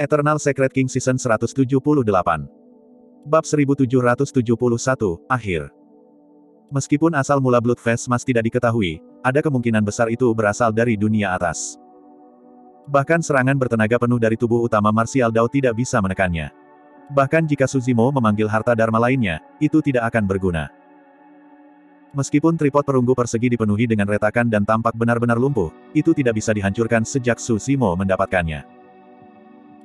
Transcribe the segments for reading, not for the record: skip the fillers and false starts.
Eternal Secret King Season 178. Bab 1771, Akhir. Meskipun asal mula Blood Vessmas tidak diketahui, ada kemungkinan besar itu berasal dari dunia atas. Bahkan serangan bertenaga penuh dari tubuh utama Martial Dao tidak bisa menekannya. Bahkan jika Suzimo memanggil harta dharma lainnya, itu tidak akan berguna. Meskipun tripod perunggu persegi dipenuhi dengan retakan dan tampak benar-benar lumpuh, itu tidak bisa dihancurkan sejak Suzimo mendapatkannya.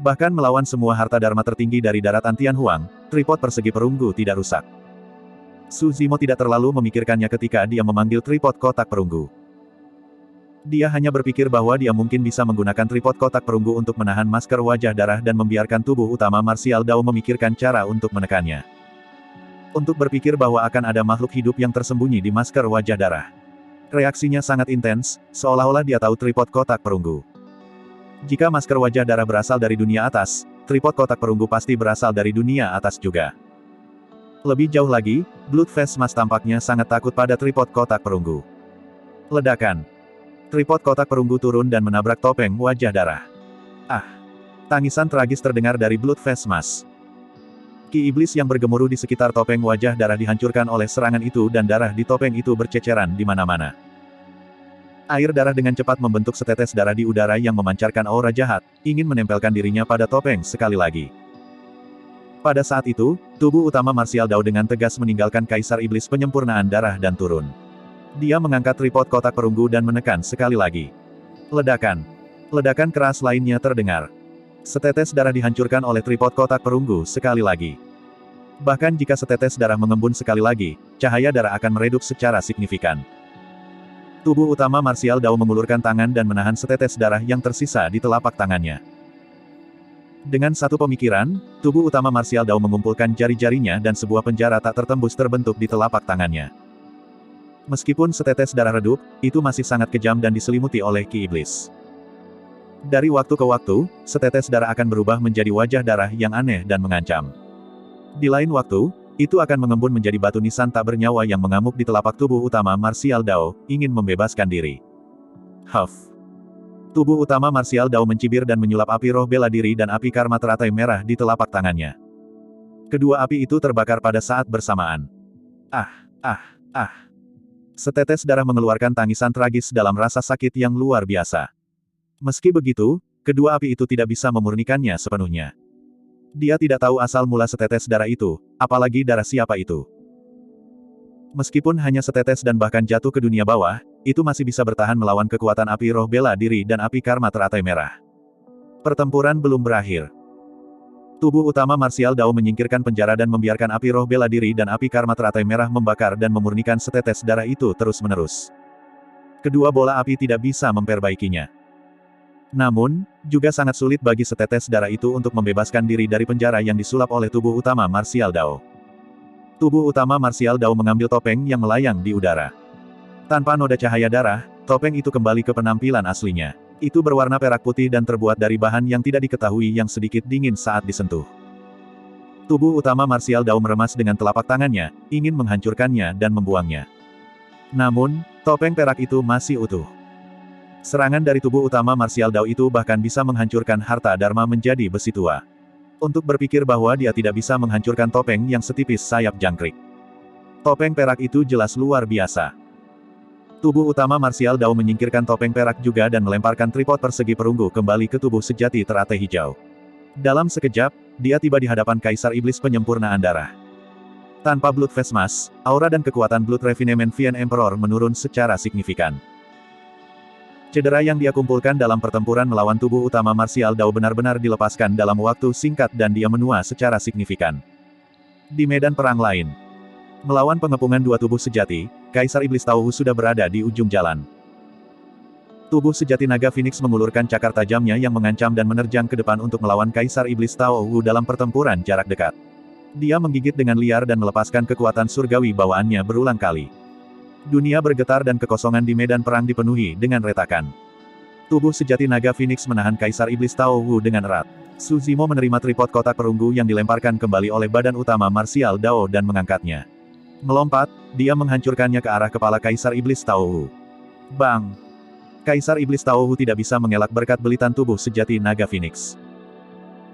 Bahkan melawan semua harta dharma tertinggi dari daratan Tianhuang, tripod persegi perunggu tidak rusak. Suzimo tidak terlalu memikirkannya ketika dia memanggil tripod kotak perunggu. Dia hanya berpikir bahwa dia mungkin bisa menggunakan tripod kotak perunggu untuk menahan masker wajah darah dan membiarkan tubuh utama Martial Dao memikirkan cara untuk menekannya. Untuk berpikir bahwa akan ada makhluk hidup yang tersembunyi di masker wajah darah. Reaksinya sangat intens, seolah-olah dia tahu tripod kotak perunggu. Jika masker wajah darah berasal dari dunia atas, tripod kotak perunggu pasti berasal dari dunia atas juga. Lebih jauh lagi, Blood Vessmas tampaknya sangat takut pada tripod kotak perunggu. Ledakan. Tripod kotak perunggu turun dan menabrak topeng wajah darah. Ah! Tangisan tragis terdengar dari Blood Vessmas. Ki iblis yang bergemuruh di sekitar topeng wajah darah dihancurkan oleh serangan itu dan darah di topeng itu berceceran di mana-mana. Air darah dengan cepat membentuk setetes darah di udara yang memancarkan aura jahat, ingin menempelkan dirinya pada topeng sekali lagi. Pada saat itu, tubuh utama Martial Dao dengan tegas meninggalkan Kaisar Iblis penyempurnaan darah dan turun. Dia mengangkat tripod kotak perunggu dan menekan sekali lagi. Ledakan. Ledakan keras lainnya terdengar. Setetes darah dihancurkan oleh tripod kotak perunggu sekali lagi. Bahkan jika setetes darah mengembun sekali lagi, cahaya darah akan meredup secara signifikan. Tubuh utama Martial Dao mengulurkan tangan dan menahan setetes darah yang tersisa di telapak tangannya. Dengan satu pemikiran, tubuh utama Martial Dao mengumpulkan jari-jarinya dan sebuah penjara tak tertembus terbentuk di telapak tangannya. Meskipun setetes darah redup, itu masih sangat kejam dan diselimuti oleh Ki Iblis. Dari waktu ke waktu, setetes darah akan berubah menjadi wajah darah yang aneh dan mengancam. Di lain waktu, itu akan mengembun menjadi batu nisan tak bernyawa yang mengamuk di telapak tubuh utama Martial Dao, ingin membebaskan diri. Huff. Tubuh utama Martial Dao mencibir dan menyulap api roh bela diri dan api karma teratai merah di telapak tangannya. Kedua api itu terbakar pada saat bersamaan. Ah. Setetes darah mengeluarkan tangisan tragis dalam rasa sakit yang luar biasa. Meski begitu, kedua api itu tidak bisa memurnikannya sepenuhnya. Dia tidak tahu asal mula setetes darah itu, apalagi darah siapa itu. Meskipun hanya setetes dan bahkan jatuh ke dunia bawah, itu masih bisa bertahan melawan kekuatan api roh bela diri dan api karma teratai merah. Pertempuran belum berakhir. Tubuh utama Martial Dao menyingkirkan penjara dan membiarkan api roh bela diri dan api karma teratai merah membakar dan memurnikan setetes darah itu terus-menerus. Kedua bola api tidak bisa memperbaikinya. Namun, juga sangat sulit bagi setetes darah itu untuk membebaskan diri dari penjara yang disulap oleh tubuh utama Martial Dao. Tubuh utama Martial Dao mengambil topeng yang melayang di udara. Tanpa noda cahaya darah, topeng itu kembali ke penampilan aslinya. Itu berwarna perak putih dan terbuat dari bahan yang tidak diketahui yang sedikit dingin saat disentuh. Tubuh utama Martial Dao meremas dengan telapak tangannya, ingin menghancurkannya dan membuangnya. Namun, topeng perak itu masih utuh. Serangan dari tubuh utama Martial Dao itu bahkan bisa menghancurkan harta dharma menjadi besi tua. Untuk berpikir bahwa dia tidak bisa menghancurkan topeng yang setipis sayap jangkrik. Topeng perak itu jelas luar biasa. Tubuh utama Martial Dao menyingkirkan topeng perak juga dan melemparkan tripod persegi perunggu kembali ke tubuh sejati teratai hijau. Dalam sekejap, dia tiba di hadapan Kaisar Iblis penyempurnaan darah. Tanpa Blood Vessmas, aura dan kekuatan Blood Refinement Vien Emperor menurun secara signifikan. Cedera yang dia kumpulkan dalam pertempuran melawan tubuh utama Martial Dao benar-benar dilepaskan dalam waktu singkat dan dia menua secara signifikan. Di medan perang lain, melawan pengepungan dua tubuh sejati, Kaisar Iblis Tao Hu sudah berada di ujung jalan. Tubuh sejati naga Phoenix mengulurkan cakar tajamnya yang mengancam dan menerjang ke depan untuk melawan Kaisar Iblis Tao Hu dalam pertempuran jarak dekat. Dia menggigit dengan liar dan melepaskan kekuatan surgawi bawaannya berulang kali. Dunia bergetar dan kekosongan di medan perang dipenuhi dengan retakan. Tubuh sejati naga Phoenix menahan Kaisar Iblis Tao Hu dengan erat. Suzimo menerima tripod kotak perunggu yang dilemparkan kembali oleh badan utama Martial Dao dan mengangkatnya. Melompat, dia menghancurkannya ke arah kepala Kaisar Iblis Tao Hu. Bang! Kaisar Iblis Tao Hu tidak bisa mengelak berkat belitan tubuh sejati naga Phoenix.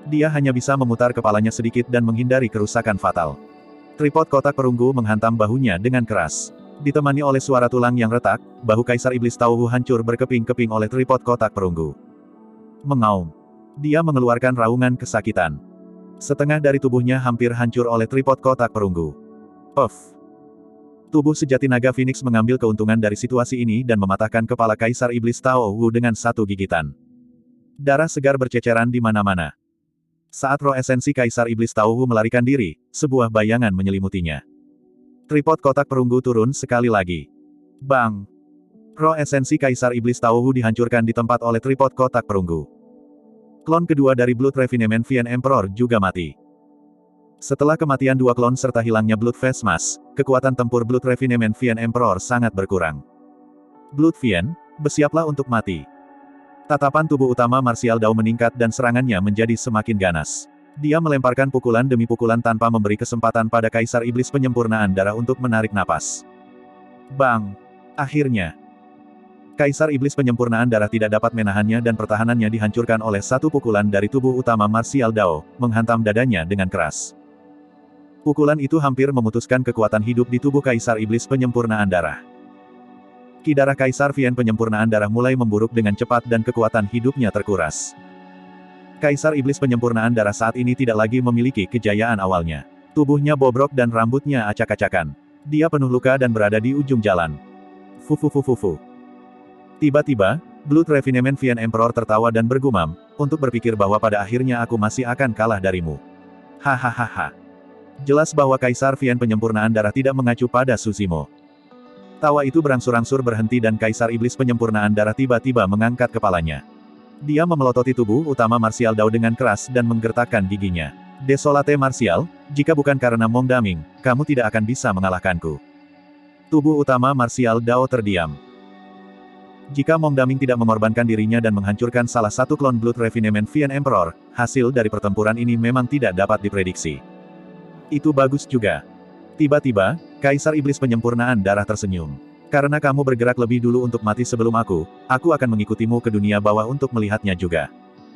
Dia hanya bisa memutar kepalanya sedikit dan menghindari kerusakan fatal. Tripod kotak perunggu menghantam bahunya dengan keras. Ditemani oleh suara tulang yang retak, bahu Kaisar Iblis Tauhu hancur berkeping-keping oleh tripod kotak perunggu. Mengaum. Dia mengeluarkan raungan kesakitan. Setengah dari tubuhnya hampir hancur oleh tripod kotak perunggu. Puff. Tubuh sejati naga Phoenix mengambil keuntungan dari situasi ini dan mematahkan kepala Kaisar Iblis Tao Wu dengan satu gigitan. Darah segar berceceran di mana-mana. Saat roh esensi Kaisar Iblis Tao Wu melarikan diri, sebuah bayangan menyelimutinya. Tripod kotak perunggu turun sekali lagi. Bang! Roh esensi Kaisar Iblis Tao Wu dihancurkan di tempat oleh tripod kotak perunggu. Klon kedua dari Blood Refinement Fiend Emperor juga mati. Setelah kematian dua klon serta hilangnya Blood Face Mask, kekuatan tempur Blood Refinement Fiend Emperor sangat berkurang. Blood Fiend, bersiaplah untuk mati. Tatapan tubuh utama Martial Dao meningkat dan serangannya menjadi semakin ganas. Dia melemparkan pukulan demi pukulan tanpa memberi kesempatan pada Kaisar Iblis Penyempurnaan Darah untuk menarik napas. Bang! Akhirnya, Kaisar Iblis Penyempurnaan Darah tidak dapat menahannya dan pertahanannya dihancurkan oleh satu pukulan dari tubuh utama Martial Dao, menghantam dadanya dengan keras. Pukulan itu hampir memutuskan kekuatan hidup di tubuh Kaisar Iblis Penyempurnaan Darah. Ki darah Kaisar Fiend Penyempurnaan Darah mulai memburuk dengan cepat dan kekuatan hidupnya terkuras. Kaisar Iblis Penyempurnaan Darah saat ini tidak lagi memiliki kejayaan awalnya. Tubuhnya bobrok dan rambutnya acak-acakan. Dia penuh luka dan berada di ujung jalan. Fufufufufu. Tiba-tiba, Blood Refinement Fiend Emperor tertawa dan bergumam, untuk berpikir bahwa pada akhirnya aku masih akan kalah darimu. Hahaha. Jelas bahwa Kaisar Fiend Penyempurnaan Darah tidak mengacu pada Sushimo. Tawa itu berangsur-angsur berhenti dan Kaisar Iblis Penyempurnaan Darah tiba-tiba mengangkat kepalanya. Dia memelototi tubuh utama Martial Dao dengan keras dan menggertakkan giginya. Desolate Martial, jika bukan karena Mong Daming, kamu tidak akan bisa mengalahkanku. Tubuh utama Martial Dao terdiam. Jika Mong Daming tidak mengorbankan dirinya dan menghancurkan salah satu klon Blood Refinement Fiend Emperor, hasil dari pertempuran ini memang tidak dapat diprediksi. Itu bagus juga. Tiba-tiba, Kaisar Iblis Penyempurnaan Darah tersenyum. Karena kamu bergerak lebih dulu untuk mati sebelum aku akan mengikutimu ke dunia bawah untuk melihatnya juga.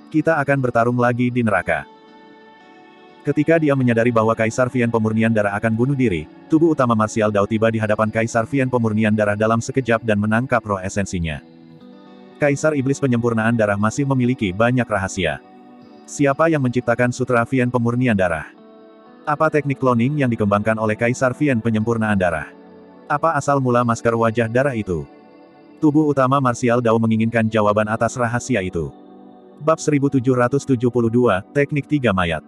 Kita akan bertarung lagi di neraka. Ketika dia menyadari bahwa Kaisar Fiend Pemurnian Darah akan bunuh diri, tubuh utama Martial Dao tiba di hadapan Kaisar Fiend Pemurnian Darah dalam sekejap dan menangkap roh esensinya. Kaisar Iblis Penyempurnaan Darah masih memiliki banyak rahasia. Siapa yang menciptakan Sutra Fiend Pemurnian Darah? Apa teknik cloning yang dikembangkan oleh Kaisar Fiend Penyempurnaan Darah? Apa asal mula masker wajah darah itu? Tubuh utama Martial Dao menginginkan jawaban atas rahasia itu. Bab 1772, Teknik Tiga Mayat.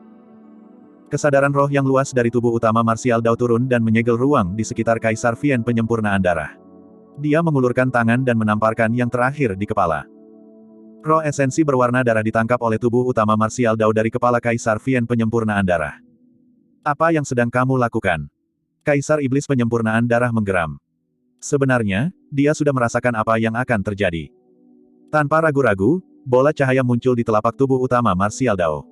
Kesadaran roh yang luas dari tubuh utama Martial Dao turun dan menyegel ruang di sekitar Kaisar Fiend Penyempurnaan Darah. Dia mengulurkan tangan dan menamparkan yang terakhir di kepala. Roh esensi berwarna darah ditangkap oleh tubuh utama Martial Dao dari kepala Kaisar Fiend Penyempurnaan Darah. Apa yang sedang kamu lakukan? Kaisar Iblis Penyempurnaan Darah menggeram. Sebenarnya, dia sudah merasakan apa yang akan terjadi. Tanpa ragu-ragu, bola cahaya muncul di telapak tubuh utama Martial Dao.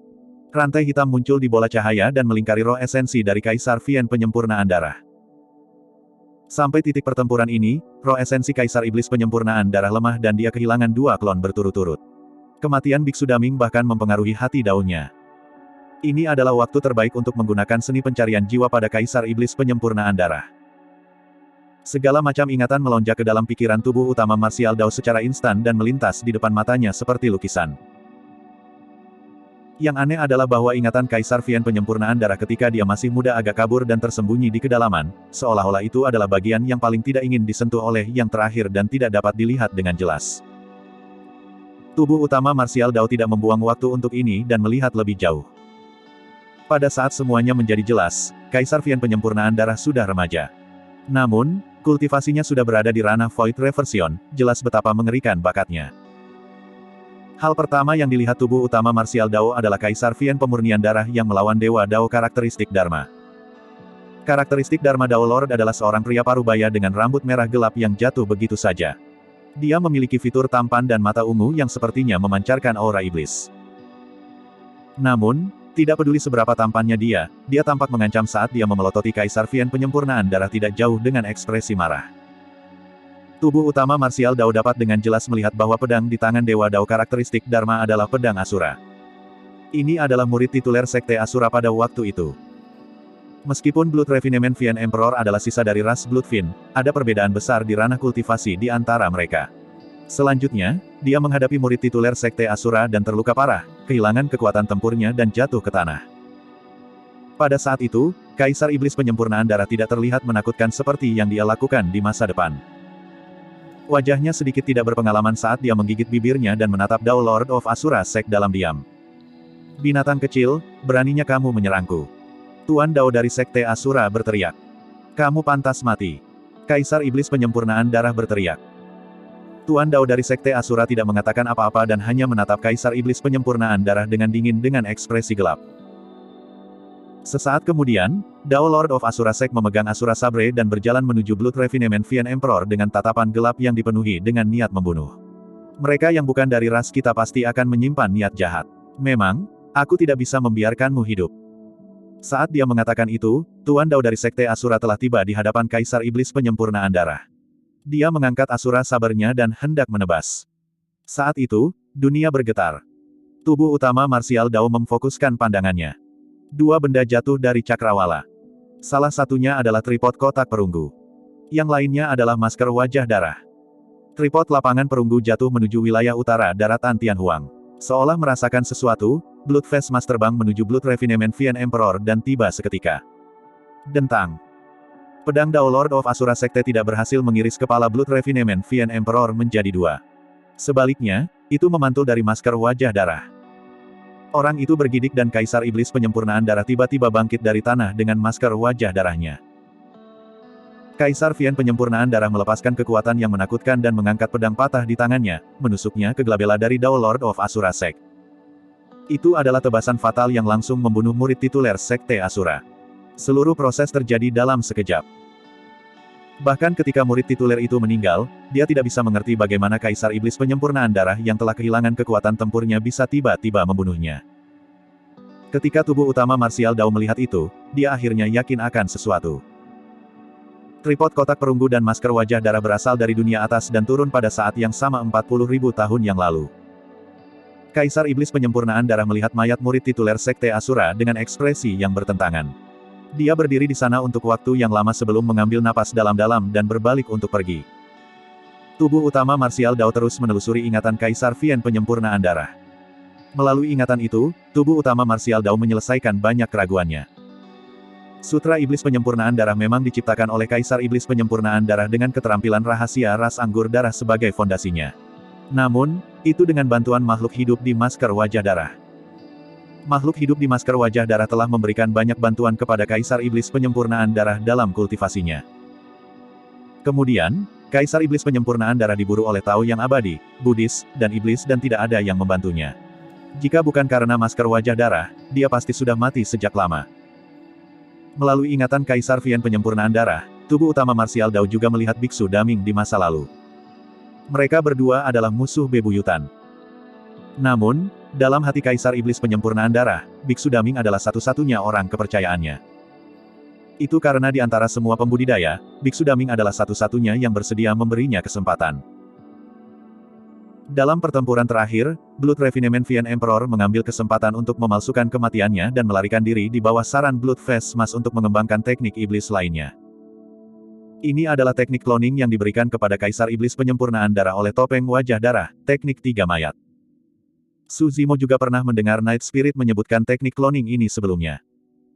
Rantai hitam muncul di bola cahaya dan melingkari roh esensi dari Kaisar Fiend Penyempurnaan Darah. Sampai titik pertempuran ini, roh esensi Kaisar Iblis Penyempurnaan Darah lemah dan dia kehilangan dua klon berturut-turut. Kematian Biksu Daming bahkan mempengaruhi hati daunnya. Ini adalah waktu terbaik untuk menggunakan seni pencarian jiwa pada Kaisar Iblis Penyempurnaan Darah. Segala macam ingatan melonjak ke dalam pikiran tubuh utama Martial Dao secara instan dan melintas di depan matanya seperti lukisan. Yang aneh adalah bahwa ingatan Kaisar Fiend Penyempurnaan Darah ketika dia masih muda agak kabur dan tersembunyi di kedalaman, seolah-olah itu adalah bagian yang paling tidak ingin disentuh oleh yang terakhir dan tidak dapat dilihat dengan jelas. Tubuh utama Martial Dao tidak membuang waktu untuk ini dan melihat lebih jauh. Pada saat semuanya menjadi jelas, Kaisar Fiend Penyempurnaan Darah sudah remaja. Namun, kultivasinya sudah berada di ranah Void Reversion, jelas betapa mengerikan bakatnya. Hal pertama yang dilihat tubuh utama Martial Dao adalah Kaisar Fiend Pemurnian Darah yang melawan Dewa Dao karakteristik Dharma. Karakteristik Dharma Dao Lord adalah seorang pria parubaya dengan rambut merah gelap yang jatuh begitu saja. Dia memiliki fitur tampan dan mata ungu yang sepertinya memancarkan aura iblis. Namun, tidak peduli seberapa tampannya dia tampak mengancam saat dia memelototi Kaisar Fiend Penyempurnaan Darah tidak jauh dengan ekspresi marah. Tubuh utama Martial Dao dapat dengan jelas melihat bahwa pedang di tangan Dewa Dao karakteristik Dharma adalah pedang Asura. Ini adalah murid tituler Sekte Asura pada waktu itu. Meskipun Blood Refinement Fiend Emperor adalah sisa dari ras Blood Fiend, ada perbedaan besar di ranah kultivasi di antara mereka. Selanjutnya, dia menghadapi murid tituler Sekte Asura dan terluka parah, kehilangan kekuatan tempurnya dan jatuh ke tanah. Pada saat itu, Kaisar Iblis Penyempurnaan Darah tidak terlihat menakutkan seperti yang dia lakukan di masa depan. Wajahnya sedikit tidak berpengalaman saat dia menggigit bibirnya dan menatap Dao Lord of Asura Sect dalam diam. Binatang kecil, beraninya kamu menyerangku. Tuan Dao dari Sekte Asura berteriak. Kamu pantas mati. Kaisar Iblis Penyempurnaan Darah berteriak. Tuan Dao dari Sekte Asura tidak mengatakan apa-apa dan hanya menatap Kaisar Iblis Penyempurnaan Darah dengan dingin dengan ekspresi gelap. Sesaat kemudian, Dao Lord of Asura Sect memegang Asura Sabre dan berjalan menuju Blood Refinement Fiend Emperor dengan tatapan gelap yang dipenuhi dengan niat membunuh. Mereka yang bukan dari ras kita pasti akan menyimpan niat jahat. Memang, aku tidak bisa membiarkanmu hidup. Saat dia mengatakan itu, Tuan Dao dari Sekte Asura telah tiba di hadapan Kaisar Iblis Penyempurnaan Darah. Dia mengangkat Asura Sabernya dan hendak menebas. Saat itu, dunia bergetar. Tubuh utama marsial Dao memfokuskan pandangannya. Dua benda jatuh dari cakrawala. Salah satunya adalah tripod kotak perunggu. Yang lainnya adalah masker wajah darah. Tripod lapangan perunggu jatuh menuju wilayah utara daratan Tianhuang. Seolah merasakan sesuatu, Blood Face Mas terbang menuju Blood Refinement Fiend Emperor dan tiba seketika. Dentang. Pedang Dao Lord of Asura Sekte tidak berhasil mengiris kepala Blood Refinement Fiend Emperor menjadi dua. Sebaliknya, itu memantul dari masker wajah darah. Orang itu bergidik dan Kaisar Iblis Penyempurnaan Darah tiba-tiba bangkit dari tanah dengan masker wajah darahnya. Kaisar Fiend Penyempurnaan Darah melepaskan kekuatan yang menakutkan dan mengangkat pedang patah di tangannya, menusuknya ke glabella dari Dao Lord of Asura Sect. Itu adalah tebasan fatal yang langsung membunuh murid tituler Sekte Asura. Seluruh proses terjadi dalam sekejap. Bahkan ketika murid tituler itu meninggal, dia tidak bisa mengerti bagaimana Kaisar Iblis Penyempurnaan Darah yang telah kehilangan kekuatan tempurnya bisa tiba-tiba membunuhnya. Ketika tubuh utama marsial Dao melihat itu, dia akhirnya yakin akan sesuatu. Tripod kotak perunggu dan masker wajah darah berasal dari dunia atas dan turun pada saat yang sama 40.000 tahun yang lalu. Kaisar Iblis Penyempurnaan Darah melihat mayat murid tituler Sekte Asura dengan ekspresi yang bertentangan. Dia berdiri di sana untuk waktu yang lama sebelum mengambil napas dalam-dalam dan berbalik untuk pergi. Tubuh utama marsial Dao terus menelusuri ingatan Kaisar Fiend Penyempurnaan Darah. Melalui ingatan itu, tubuh utama marsial Dao menyelesaikan banyak keraguannya. Sutra Iblis Penyempurnaan Darah memang diciptakan oleh Kaisar Iblis Penyempurnaan Darah dengan keterampilan rahasia ras anggur darah sebagai fondasinya. Namun, itu dengan bantuan makhluk hidup di masker wajah darah. Makhluk hidup di masker wajah darah telah memberikan banyak bantuan kepada Kaisar Iblis Penyempurnaan Darah dalam kultivasinya. Kemudian, Kaisar Iblis Penyempurnaan Darah diburu oleh Tao yang abadi, Buddhis, dan Iblis dan tidak ada yang membantunya. Jika bukan karena masker wajah darah, dia pasti sudah mati sejak lama. Melalui ingatan Kaisar Fiend Penyempurnaan Darah, tubuh utama marsial Dao juga melihat Biksu Daming di masa lalu. Mereka berdua adalah musuh bebuyutan. Namun, dalam hati Kaisar Iblis Penyempurnaan Darah, Biksu Daming adalah satu-satunya orang kepercayaannya. Itu karena di antara semua pembudidaya, Biksu Daming adalah satu-satunya yang bersedia memberinya kesempatan. Dalam pertempuran terakhir, Blood Refinement Fiend Emperor mengambil kesempatan untuk memalsukan kematiannya dan melarikan diri di bawah saran Blood Face Mas untuk mengembangkan teknik iblis lainnya. Ini adalah teknik cloning yang diberikan kepada Kaisar Iblis Penyempurnaan Darah oleh Topeng Wajah Darah, teknik tiga mayat. Su Zimo juga pernah mendengar Night Spirit menyebutkan teknik cloning ini sebelumnya.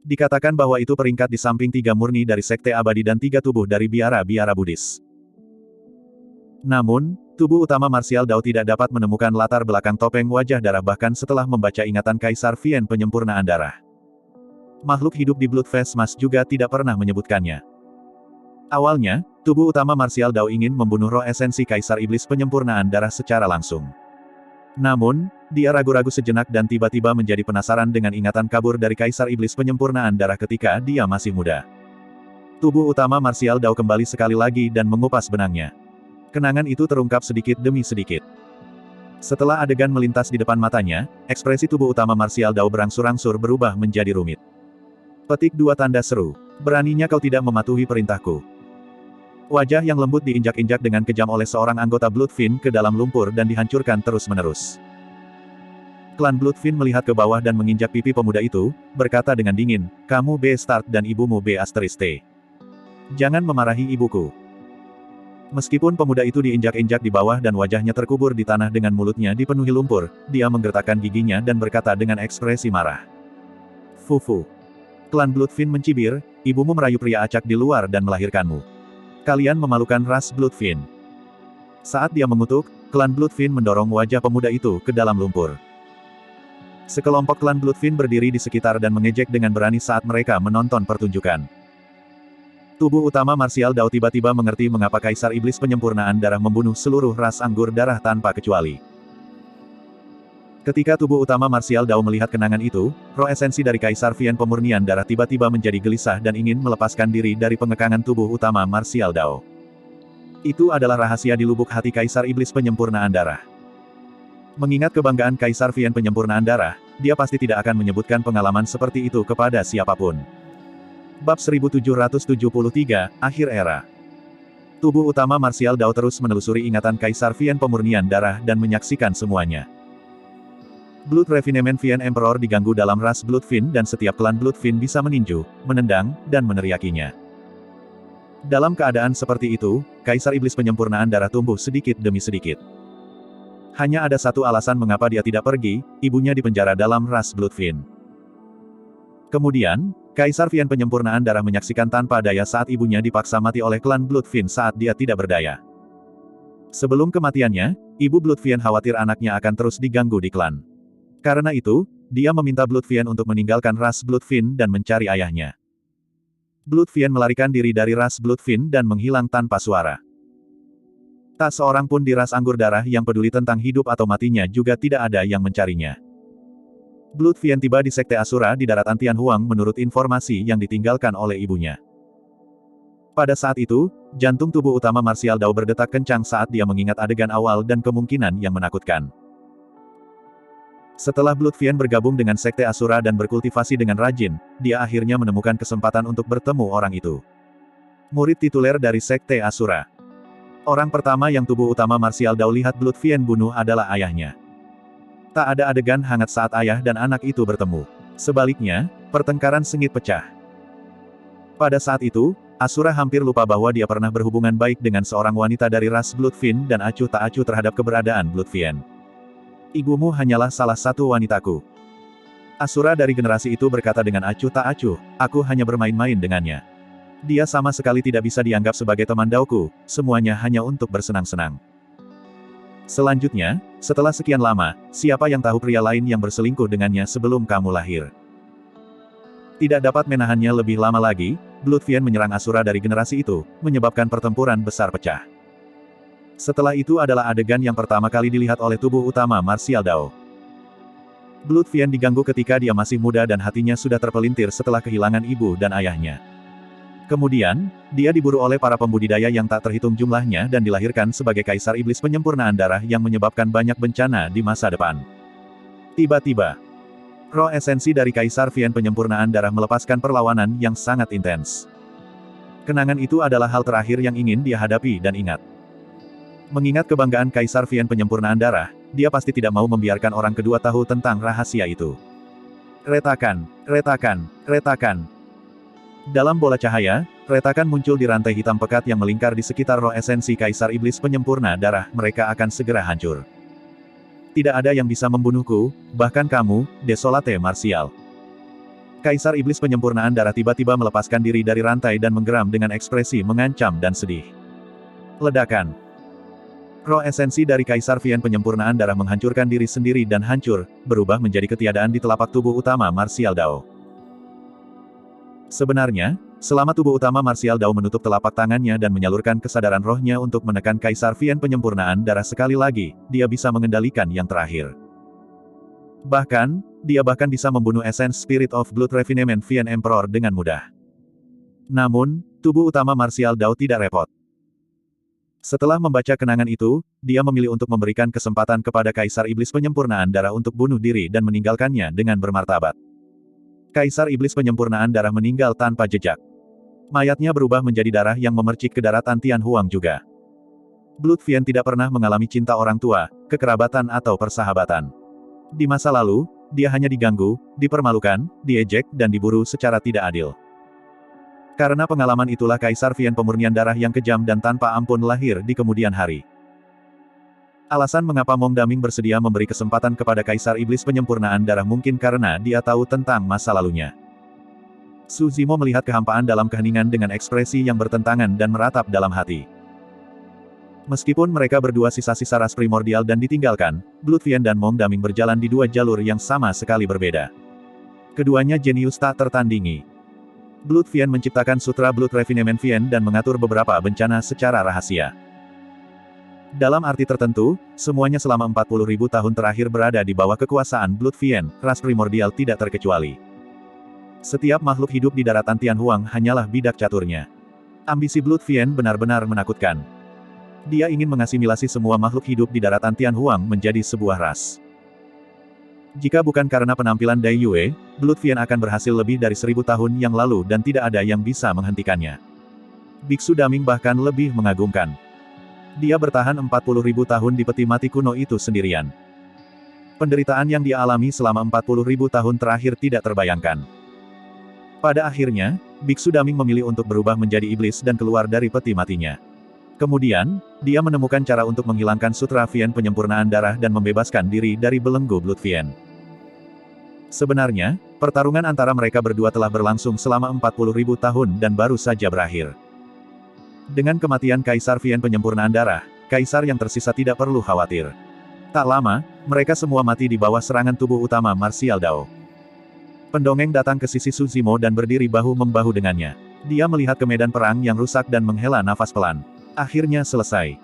Dikatakan bahwa itu peringkat di samping tiga murni dari Sekte Abadi dan tiga tubuh dari biara-biara Buddhis. Namun, tubuh utama marsial Dao tidak dapat menemukan latar belakang Topeng Wajah Darah bahkan setelah membaca ingatan Kaisar Fiend Penyempurnaan Darah. Makhluk hidup di Blood Face Mas juga tidak pernah menyebutkannya. Awalnya, tubuh utama marsial Dao ingin membunuh roh esensi Kaisar Iblis Penyempurnaan Darah secara langsung. Namun, dia ragu-ragu sejenak dan tiba-tiba menjadi penasaran dengan ingatan kabur dari Kaisar Iblis Penyempurnaan Darah ketika dia masih muda. Tubuh utama marsial Dao kembali sekali lagi dan mengupas benangnya. Kenangan itu terungkap sedikit demi sedikit. Setelah adegan melintas di depan matanya, ekspresi tubuh utama marsial Dao berangsur-angsur berubah menjadi rumit. Petik 2 tanda seru. Beraninya kau tidak mematuhi perintahku. Wajah yang lembut diinjak-injak dengan kejam oleh seorang anggota Blood Fiend ke dalam lumpur dan dihancurkan terus-menerus. Klan Bloodfin melihat ke bawah dan menginjak pipi pemuda itu, berkata dengan dingin, "Kamu B Start dan ibumu B Asterisk. Jangan memarahi ibuku." Meskipun pemuda itu diinjak-injak di bawah dan wajahnya terkubur di tanah dengan mulutnya dipenuhi lumpur, dia menggertakkan giginya dan berkata dengan ekspresi marah. "Fufu. Klan Bloodfin mencibir, ibumu merayu pria acak di luar dan melahirkanmu. Kalian memalukan ras Bloodfin." Saat dia mengutuk, klan Bloodfin mendorong wajah pemuda itu ke dalam lumpur. Sekelompok klan Bloodfin berdiri di sekitar dan mengejek dengan berani saat mereka menonton pertunjukan. Tubuh utama Martial Dao tiba-tiba mengerti mengapa Kaisar Iblis Penyempurnaan Darah membunuh seluruh ras anggur darah tanpa kecuali. Ketika tubuh utama Martial Dao melihat kenangan itu, roh esensi dari Kaisar Vian Pemurnian Darah tiba-tiba menjadi gelisah dan ingin melepaskan diri dari pengekangan tubuh utama Martial Dao. Itu adalah rahasia di lubuk hati Kaisar Iblis Penyempurnaan Darah. Mengingat kebanggaan Kaisar Vian Penyempurnaan Darah, dia pasti tidak akan menyebutkan pengalaman seperti itu kepada siapapun. Bab 1773, Akhir Era. Tubuh utama Martial Dao terus menelusuri ingatan Kaisar Vian Pemurnian Darah dan menyaksikan semuanya. Blood Refinement Vian Emperor diganggu dalam ras Bloodfin dan setiap klan Bloodfin bisa meninju, menendang, dan meneriakinya. Dalam keadaan seperti itu, Kaisar Iblis Penyempurnaan Darah tumbuh sedikit demi sedikit. Hanya ada satu alasan mengapa dia tidak pergi, ibunya dipenjara dalam ras Bloodfin. Kemudian, Kaisar Vian Penyempurnaan Darah menyaksikan tanpa daya saat ibunya dipaksa mati oleh klan Bloodfin saat dia tidak berdaya. Sebelum kematiannya, ibu Bloodfin khawatir anaknya akan terus diganggu di klan. Karena itu, dia meminta Bloodfin untuk meninggalkan ras Bloodfin dan mencari ayahnya. Bloodfin melarikan diri dari ras Bloodfin dan menghilang tanpa suara. Tak seorang pun di ras anggur darah yang peduli tentang hidup atau matinya juga tidak ada yang mencarinya. Bloodfin tiba di Sekte Asura di daratan Tianhuang menurut informasi yang ditinggalkan oleh ibunya. Pada saat itu, jantung tubuh utama Martial Dao berdetak kencang saat dia mengingat adegan awal dan kemungkinan yang menakutkan. Setelah Bloodfin bergabung dengan Sekte Asura dan berkultivasi dengan rajin, dia akhirnya menemukan kesempatan untuk bertemu orang itu. Murid tituler dari Sekte Asura. Orang pertama yang tubuh utama Martial Dao lihat Bloodfin bunuh adalah ayahnya. Tak ada adegan hangat saat ayah dan anak itu bertemu. Sebaliknya, pertengkaran sengit pecah. Pada saat itu, Asura hampir lupa bahwa dia pernah berhubungan baik dengan seorang wanita dari ras Bloodfin dan acuh tak acuh terhadap keberadaan Bloodfin. "Ibumu hanyalah salah satu wanitaku." Asura dari generasi itu berkata dengan acuh tak acuh, "Aku hanya bermain-main dengannya. Dia sama sekali tidak bisa dianggap sebagai teman Daoku, semuanya hanya untuk bersenang-senang." Selanjutnya, setelah sekian lama, siapa yang tahu pria lain yang berselingkuh dengannya sebelum kamu lahir? Tidak dapat menahannya lebih lama lagi, Bloodfin menyerang Asura dari generasi itu, menyebabkan pertempuran besar pecah. Setelah itu adalah adegan yang pertama kali dilihat oleh tubuh utama Martial Dao. Bloodfin diganggu ketika dia masih muda dan hatinya sudah terpelintir setelah kehilangan ibu dan ayahnya. Kemudian, dia diburu oleh para pembudidaya yang tak terhitung jumlahnya dan dilahirkan sebagai Kaisar Iblis Penyempurnaan Darah yang menyebabkan banyak bencana di masa depan. Tiba-tiba, roh esensi dari Kaisar Vian Penyempurnaan Darah melepaskan perlawanan yang sangat intens. Kenangan itu adalah hal terakhir yang ingin dia hadapi dan ingat. Mengingat kebanggaan Kaisar Vian Penyempurnaan Darah, dia pasti tidak mau membiarkan orang kedua tahu tentang rahasia itu. Retakan, retakan, retakan. Dalam bola cahaya, retakan muncul di rantai hitam pekat yang melingkar di sekitar roh esensi Kaisar Iblis Penyempurna Darah, mereka akan segera hancur. Tidak ada yang bisa membunuhku, bahkan kamu, Desolate Martial. Kaisar Iblis Penyempurnaan Darah tiba-tiba melepaskan diri dari rantai dan menggeram dengan ekspresi mengancam dan sedih. Ledakan. Roh esensi dari Kaisar Vian Penyempurnaan Darah menghancurkan diri sendiri dan hancur, berubah menjadi ketiadaan di telapak tubuh utama Martial Dao. Sebenarnya, selama tubuh utama Martial Dao menutup telapak tangannya dan menyalurkan kesadaran rohnya untuk menekan Kaisar Vian Penyempurnaan Darah sekali lagi, dia bisa mengendalikan yang terakhir. Bahkan, dia bahkan bisa membunuh esens Spirit of Blood Refinement Vian Emperor dengan mudah. Namun, tubuh utama Martial Dao tidak repot. Setelah membaca kenangan itu, dia memilih untuk memberikan kesempatan kepada Kaisar Iblis Penyempurnaan Darah untuk bunuh diri dan meninggalkannya dengan bermartabat. Kaisar Iblis Penyempurnaan Darah meninggal tanpa jejak. Mayatnya berubah menjadi darah yang memercik ke daratan Tianhuang juga. Bloodfin tidak pernah mengalami cinta orang tua, kekerabatan atau persahabatan. Di masa lalu, dia hanya diganggu, dipermalukan, diejek, dan diburu secara tidak adil. Karena pengalaman itulah Kaisar Vian pemurnian darah yang kejam dan tanpa ampun lahir di kemudian hari. Alasan mengapa Mong Daming bersedia memberi kesempatan kepada Kaisar Iblis penyempurnaan darah mungkin karena dia tahu tentang masa lalunya. Su Zimo melihat kehampaan dalam keheningan dengan ekspresi yang bertentangan dan meratap dalam hati. Meskipun mereka berdua sisa-sisa ras primordial dan ditinggalkan, Blood Fiend dan Mong Daming berjalan di dua jalur yang sama sekali berbeda. Keduanya jenius tak tertandingi. Blood Fiend menciptakan sutra Blood Refinement Fiend dan mengatur beberapa bencana secara rahasia. Dalam arti tertentu, semuanya selama 40.000 tahun terakhir berada di bawah kekuasaan Blood Fiend, ras primordial tidak terkecuali. Setiap makhluk hidup di daratan Tianhuang hanyalah bidak caturnya. Ambisi Blood Fiend benar-benar menakutkan. Dia ingin mengasimilasi semua makhluk hidup di daratan Tianhuang menjadi sebuah ras. Jika bukan karena penampilan Dai Yue, Blood Fiend akan berhasil lebih dari 1000 tahun yang lalu dan tidak ada yang bisa menghentikannya. Biksu Daming bahkan lebih mengagumkan. Dia bertahan 40.000 tahun di peti mati kuno itu sendirian. Penderitaan yang dia alami selama 40.000 tahun terakhir tidak terbayangkan. Pada akhirnya, Biksu Daming memilih untuk berubah menjadi iblis dan keluar dari peti matinya. Kemudian, dia menemukan cara untuk menghilangkan sutra Fiend penyempurnaan darah dan membebaskan diri dari belenggu Blood Fiend. Sebenarnya, pertarungan antara mereka berdua telah berlangsung selama 40.000 tahun dan baru saja berakhir. Dengan kematian Kaisar Fiend penyempurnaan darah, Kaisar yang tersisa tidak perlu khawatir. Tak lama, mereka semua mati di bawah serangan tubuh utama Martial Dao. Pendongeng datang ke sisi Su Zimo dan berdiri bahu-membahu dengannya. Dia melihat ke medan perang yang rusak dan menghela nafas pelan. Akhirnya selesai.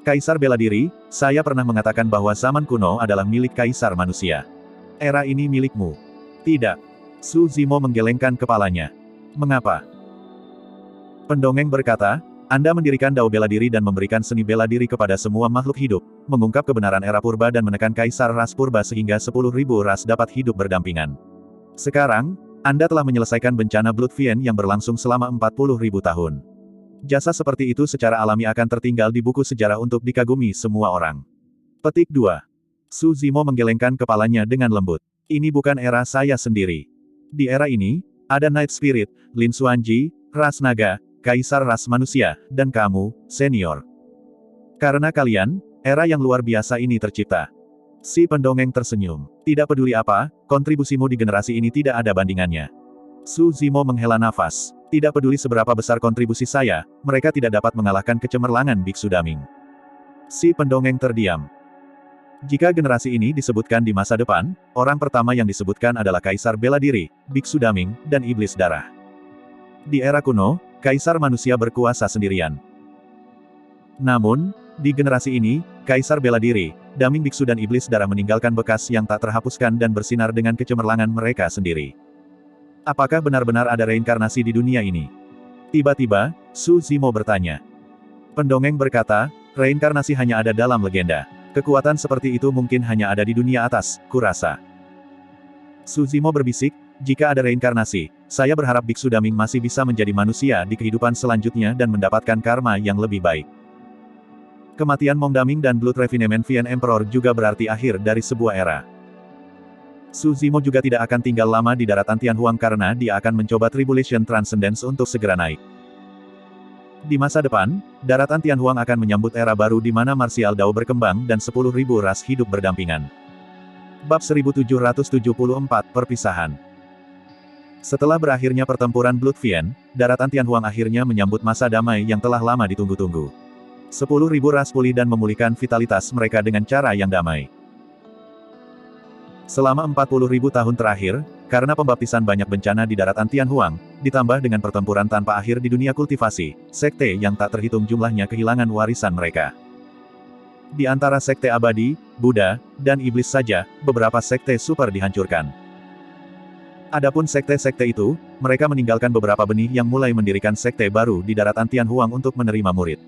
Kaisar bela diri, saya pernah mengatakan bahwa zaman kuno adalah milik Kaisar manusia. Era ini milikmu. Tidak. Su Zimo menggelengkan kepalanya. Mengapa? Pendongeng berkata, Anda mendirikan Dao bela diri dan memberikan seni bela diri kepada semua makhluk hidup, mengungkap kebenaran era purba dan menekan Kaisar ras purba sehingga 10.000 ras dapat hidup berdampingan. Sekarang, Anda telah menyelesaikan bencana Blood Fiend yang berlangsung selama 40.000 tahun. Jasa seperti itu secara alami akan tertinggal di buku sejarah untuk dikagumi semua orang. Petik 2. Su Zimo menggelengkan kepalanya dengan lembut. Ini bukan era saya sendiri. Di era ini, ada Night Spirit, Lin Xuanji, ras naga, Kaisar ras manusia, dan kamu, senior. Karena kalian, era yang luar biasa ini tercipta. Si pendongeng tersenyum. Tidak peduli apa, kontribusimu di generasi ini tidak ada bandingannya. Su Zimo menghela nafas. Tidak peduli seberapa besar kontribusi saya, mereka tidak dapat mengalahkan kecemerlangan Biksu Daming. Si pendongeng terdiam. Jika generasi ini disebutkan di masa depan, orang pertama yang disebutkan adalah Kaisar bela diri, Biksu Daming, dan Iblis Darah. Di era kuno, Kaisar manusia berkuasa sendirian. Namun, di generasi ini, Kaisar bela diri, Daming Biksu dan Iblis Darah meninggalkan bekas yang tak terhapuskan dan bersinar dengan kecemerlangan mereka sendiri. Apakah benar-benar ada reinkarnasi di dunia ini? Tiba-tiba, Su Zimo bertanya. Pendongeng berkata, reinkarnasi hanya ada dalam legenda. Kekuatan seperti itu mungkin hanya ada di dunia atas, kurasa. Su Zimo berbisik, jika ada reinkarnasi, saya berharap Biksu Daming masih bisa menjadi manusia di kehidupan selanjutnya dan mendapatkan karma yang lebih baik. Kematian Mong Daming dan Blood Refinement Fiend Emperor juga berarti akhir dari sebuah era. Su Zimo juga tidak akan tinggal lama di daratan Tianhuang karena dia akan mencoba Tribulation Transcendence untuk segera naik. Di masa depan, daratan Tianhuang akan menyambut era baru di mana Martial Dao berkembang dan 10.000 ras hidup berdampingan. Bab 1774 Perpisahan. Setelah berakhirnya pertempuran Blood Fiend, daratan Tianhuang akhirnya menyambut masa damai yang telah lama ditunggu-tunggu. 10.000 ras pulih dan memulihkan vitalitas mereka dengan cara yang damai. Selama 40.000 tahun terakhir, karena pembaptisan banyak bencana di daratan Tianhuang, ditambah dengan pertempuran tanpa akhir di dunia kultivasi, sekte yang tak terhitung jumlahnya kehilangan warisan mereka. Di antara sekte abadi, Buddha, dan iblis saja, beberapa sekte super dihancurkan. Adapun sekte-sekte itu, mereka meninggalkan beberapa benih yang mulai mendirikan sekte baru di daratan Tianhuang untuk menerima murid.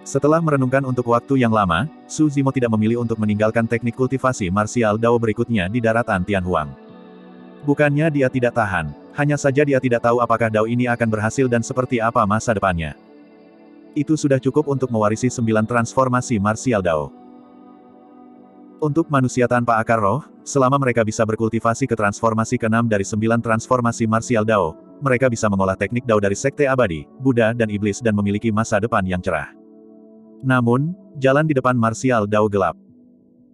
Setelah merenungkan untuk waktu yang lama, Su Zimo tidak memilih untuk meninggalkan teknik kultivasi Martial Dao berikutnya di daratan Tianhuang. Bukannya dia tidak tahan, hanya saja dia tidak tahu apakah Dao ini akan berhasil dan seperti apa masa depannya. Itu sudah cukup untuk mewarisi 9 transformasi Martial Dao. Untuk manusia tanpa akar roh, selama mereka bisa berkultivasi ke transformasi ke-6 dari 9 transformasi marsial Dao, mereka bisa mengolah teknik Dao dari Sekte Abadi, Buddha dan Iblis dan memiliki masa depan yang cerah. Namun, jalan di depan marsial Dao gelap.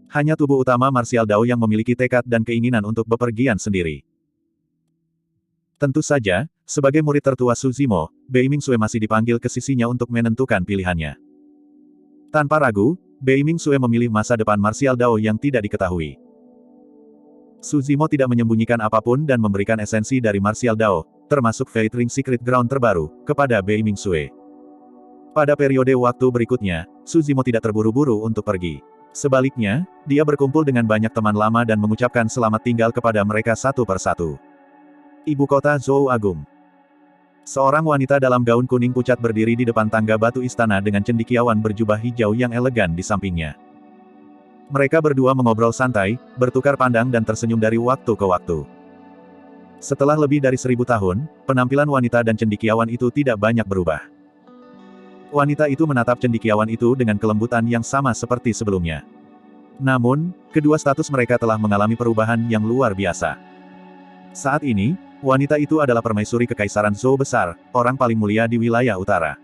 Hanya tubuh utama marsial Dao yang memiliki tekad dan keinginan untuk bepergian sendiri. Tentu saja, sebagai murid tertua Su Zimo, Bei Mingxue masih dipanggil ke sisinya untuk menentukan pilihannya. Tanpa ragu, Bei Mingxue memilih masa depan marsial Dao yang tidak diketahui. Su Zimo tidak menyembunyikan apapun dan memberikan esensi dari marsial Dao, termasuk Fate Ring Secret Ground terbaru, kepada Bei Mingxue. Pada periode waktu berikutnya, Su Zimo tidak terburu-buru untuk pergi. Sebaliknya, dia berkumpul dengan banyak teman lama dan mengucapkan selamat tinggal kepada mereka satu persatu. Ibu kota Zhou Agung. Seorang wanita dalam gaun kuning pucat berdiri di depan tangga batu istana dengan cendekiawan berjubah hijau yang elegan di sampingnya. Mereka berdua mengobrol santai, bertukar pandang dan tersenyum dari waktu ke waktu. Setelah lebih dari 1000 tahun, penampilan wanita dan cendekiawan itu tidak banyak berubah. Wanita itu menatap cendekiawan itu dengan kelembutan yang sama seperti sebelumnya. Namun, kedua status mereka telah mengalami perubahan yang luar biasa. Saat ini, wanita itu adalah permaisuri Kekaisaran Zhou besar, orang paling mulia di wilayah utara.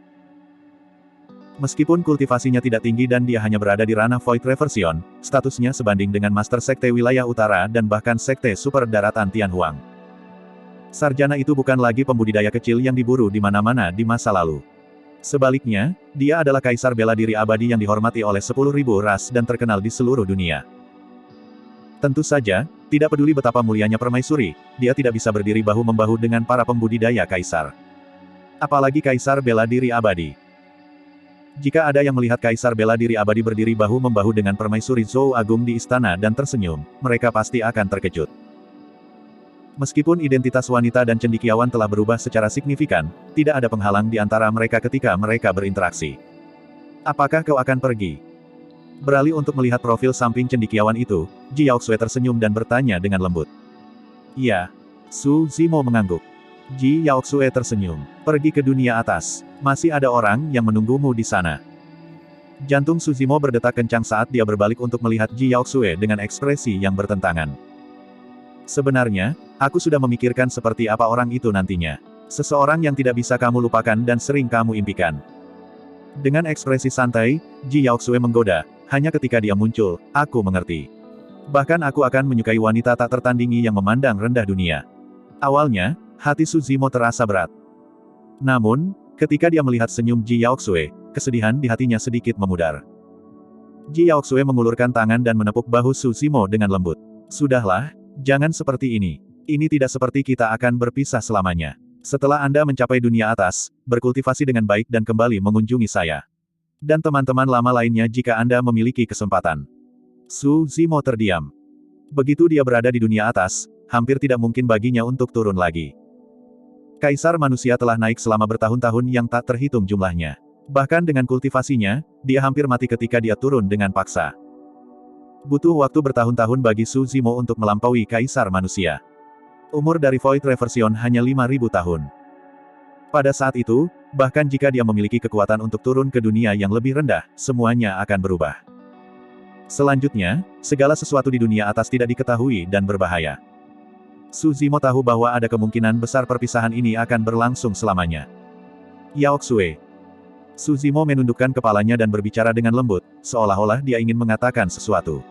Meskipun kultivasinya tidak tinggi dan dia hanya berada di ranah Void Reversion, statusnya sebanding dengan Master Sekte Wilayah Utara dan bahkan Sekte Super Daratan Tianhuang. Sarjana itu bukan lagi pembudidaya kecil yang diburu di mana-mana di masa lalu. Sebaliknya, dia adalah kaisar bela diri abadi yang dihormati oleh 10.000 ras dan terkenal di seluruh dunia. Tentu saja, tidak peduli betapa mulianya permaisuri, dia tidak bisa berdiri bahu-membahu dengan para pembudidaya kaisar. Apalagi kaisar bela diri abadi. Jika ada yang melihat kaisar bela diri abadi berdiri bahu-membahu dengan permaisuri Zhou Agung di istana dan tersenyum, mereka pasti akan terkejut. Meskipun identitas wanita dan cendekiawan telah berubah secara signifikan, tidak ada penghalang di antara mereka ketika mereka berinteraksi. Apakah kau akan pergi? Beralih untuk melihat profil samping cendekiawan itu, Ji Yaoxue tersenyum dan bertanya dengan lembut. Iya. Su Zimo mengangguk. Ji Yaoxue tersenyum. Pergi ke dunia atas. Masih ada orang yang menunggumu di sana. Jantung Su Zimo berdetak kencang saat dia berbalik untuk melihat Ji Yaoxue dengan ekspresi yang bertentangan. Sebenarnya, aku sudah memikirkan seperti apa orang itu nantinya. Seseorang yang tidak bisa kamu lupakan dan sering kamu impikan. Dengan ekspresi santai, Ji Yaoxue menggoda, hanya ketika dia muncul, aku mengerti. Bahkan aku akan menyukai wanita tak tertandingi yang memandang rendah dunia. Awalnya, hati Su Zimo terasa berat. Namun, ketika dia melihat senyum Ji Yaoxue, kesedihan di hatinya sedikit memudar. Ji Yaoxue mengulurkan tangan dan menepuk bahu Su Zimo dengan lembut. Sudahlah, jangan seperti ini. Ini tidak seperti kita akan berpisah selamanya. Setelah Anda mencapai dunia atas, berkultivasi dengan baik dan kembali mengunjungi saya. Dan teman-teman lama lainnya jika Anda memiliki kesempatan. Su Zimo terdiam. Begitu dia berada di dunia atas, hampir tidak mungkin baginya untuk turun lagi. Kaisar manusia telah naik selama bertahun-tahun yang tak terhitung jumlahnya. Bahkan dengan kultivasinya, dia hampir mati ketika dia turun dengan paksa. Butuh waktu bertahun-tahun bagi Su Zimo untuk melampaui kaisar manusia. Umur dari Void Reversion hanya 5.000 tahun. Pada saat itu, bahkan jika dia memiliki kekuatan untuk turun ke dunia yang lebih rendah, semuanya akan berubah. Selanjutnya, segala sesuatu di dunia atas tidak diketahui dan berbahaya. Su Zimo tahu bahwa ada kemungkinan besar perpisahan ini akan berlangsung selamanya. Yaoxue. Su Zimo menundukkan kepalanya dan berbicara dengan lembut, seolah-olah dia ingin mengatakan sesuatu.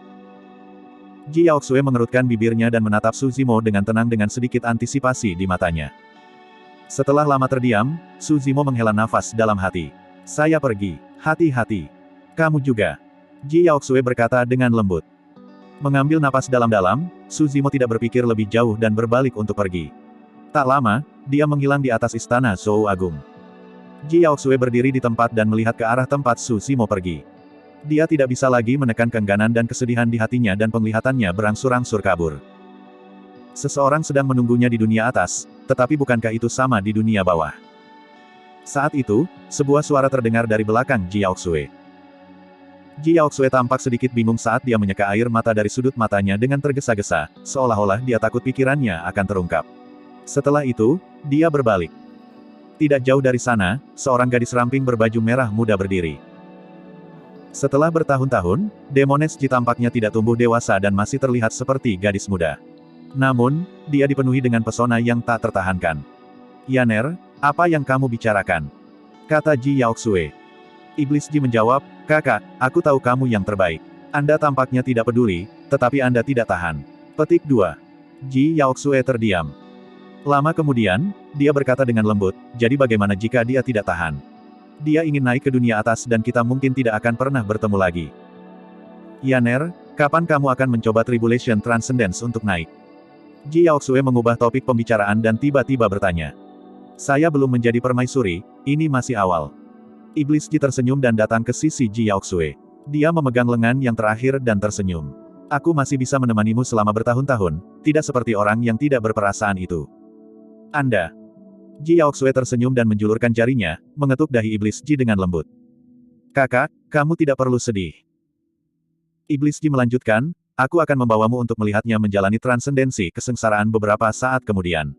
Ji Yaoxue mengerutkan bibirnya dan menatap Su Zimo dengan tenang dengan sedikit antisipasi di matanya. Setelah lama terdiam, Su Zimo menghela nafas dalam hati. Saya pergi. Hati-hati. Kamu juga. Ji Yaoxue berkata dengan lembut. Mengambil napas dalam-dalam, Su Zimo tidak berpikir lebih jauh dan berbalik untuk pergi. Tak lama, dia menghilang di atas istana Zhou Agung. Ji Yaoxue berdiri di tempat dan melihat ke arah tempat Su Zimo pergi. Dia tidak bisa lagi menekan keengganan dan kesedihan di hatinya dan penglihatannya berangsur-angsur kabur. Seseorang sedang menunggunya di dunia atas, tetapi bukankah itu sama di dunia bawah? Saat itu, sebuah suara terdengar dari belakang Ji Yaoxue. Ji Yaoxue tampak sedikit bingung saat dia menyeka air mata dari sudut matanya dengan tergesa-gesa, seolah-olah dia takut pikirannya akan terungkap. Setelah itu, dia berbalik. Tidak jauh dari sana, seorang gadis ramping berbaju merah muda berdiri. Setelah bertahun-tahun, Demoness Ji tampaknya tidak tumbuh dewasa dan masih terlihat seperti gadis muda. Namun, dia dipenuhi dengan pesona yang tak tertahankan. "Yaner, apa yang kamu bicarakan?" kata Ji Yaoxue. Iblis Ji menjawab, "Kakak, aku tahu kamu yang terbaik. Anda tampaknya tidak peduli, tetapi Anda tidak tahan." Petik 2. Ji Yaoxue terdiam. Lama kemudian, dia berkata dengan lembut, "Jadi bagaimana jika dia tidak tahan? Dia ingin naik ke dunia atas dan kita mungkin tidak akan pernah bertemu lagi. Yaner, kapan kamu akan mencoba Tribulation Transcendence untuk naik?" Ji Yaoxue mengubah topik pembicaraan dan tiba-tiba bertanya. "Saya belum menjadi permaisuri, ini masih awal." Iblis Ji tersenyum dan datang ke sisi Ji Yaoxue. Dia memegang lengan yang terakhir dan tersenyum. "Aku masih bisa menemanimu selama bertahun-tahun, tidak seperti orang yang tidak berperasaan itu." "Anda." Ji Yaoxue tersenyum dan menjulurkan jarinya, mengetuk dahi Iblis Ji dengan lembut. "Kakak, kamu tidak perlu sedih." Iblis Ji melanjutkan, "Aku akan membawamu untuk melihatnya menjalani transendensi kesengsaraan beberapa saat kemudian.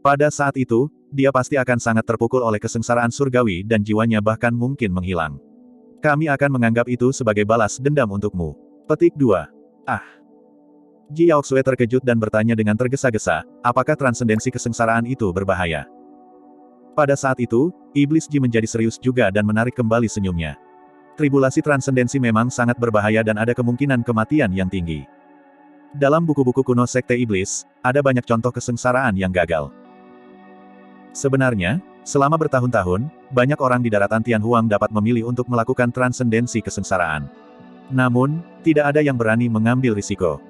Pada saat itu, dia pasti akan sangat terpukul oleh kesengsaraan surgawi dan jiwanya bahkan mungkin menghilang. Kami akan menganggap itu sebagai balas dendam untukmu." Petik 2. Ah. Ji Yaoxue terkejut dan bertanya dengan tergesa-gesa, apakah transendensi kesengsaraan itu berbahaya? Pada saat itu, Iblis Ji menjadi serius juga dan menarik kembali senyumnya. Tribulasi transendensi memang sangat berbahaya dan ada kemungkinan kematian yang tinggi. Dalam buku-buku kuno Sekte Iblis, ada banyak contoh kesengsaraan yang gagal. Sebenarnya, selama bertahun-tahun, banyak orang di daratan Tianhuang dapat memilih untuk melakukan transendensi kesengsaraan. Namun, tidak ada yang berani mengambil risiko.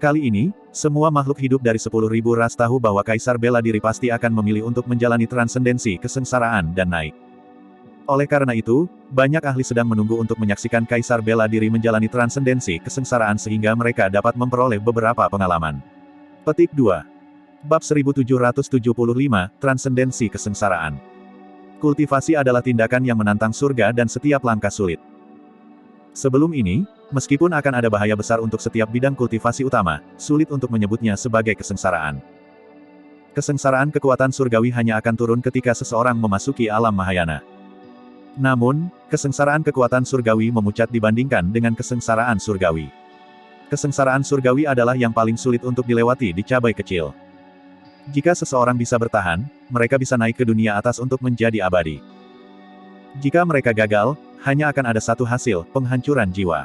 Kali ini, semua makhluk hidup dari 10.000 ras tahu bahwa Kaisar Bela Diri pasti akan memilih untuk menjalani transendensi kesengsaraan dan naik. Oleh karena itu, banyak ahli sedang menunggu untuk menyaksikan Kaisar Bela Diri menjalani transendensi kesengsaraan sehingga mereka dapat memperoleh beberapa pengalaman. Petik 2. Bab 1775, Transendensi Kesengsaraan. Kultivasi adalah tindakan yang menantang surga dan setiap langkah sulit. Sebelum ini, meskipun akan ada bahaya besar untuk setiap bidang kultivasi utama, sulit untuk menyebutnya sebagai kesengsaraan. Kesengsaraan kekuatan surgawi hanya akan turun ketika seseorang memasuki alam Mahayana. Namun, kesengsaraan kekuatan surgawi memucat dibandingkan dengan kesengsaraan surgawi. Kesengsaraan surgawi adalah yang paling sulit untuk dilewati di cabai kecil. Jika seseorang bisa bertahan, mereka bisa naik ke dunia atas untuk menjadi abadi. Jika mereka gagal, hanya akan ada satu hasil, penghancuran jiwa.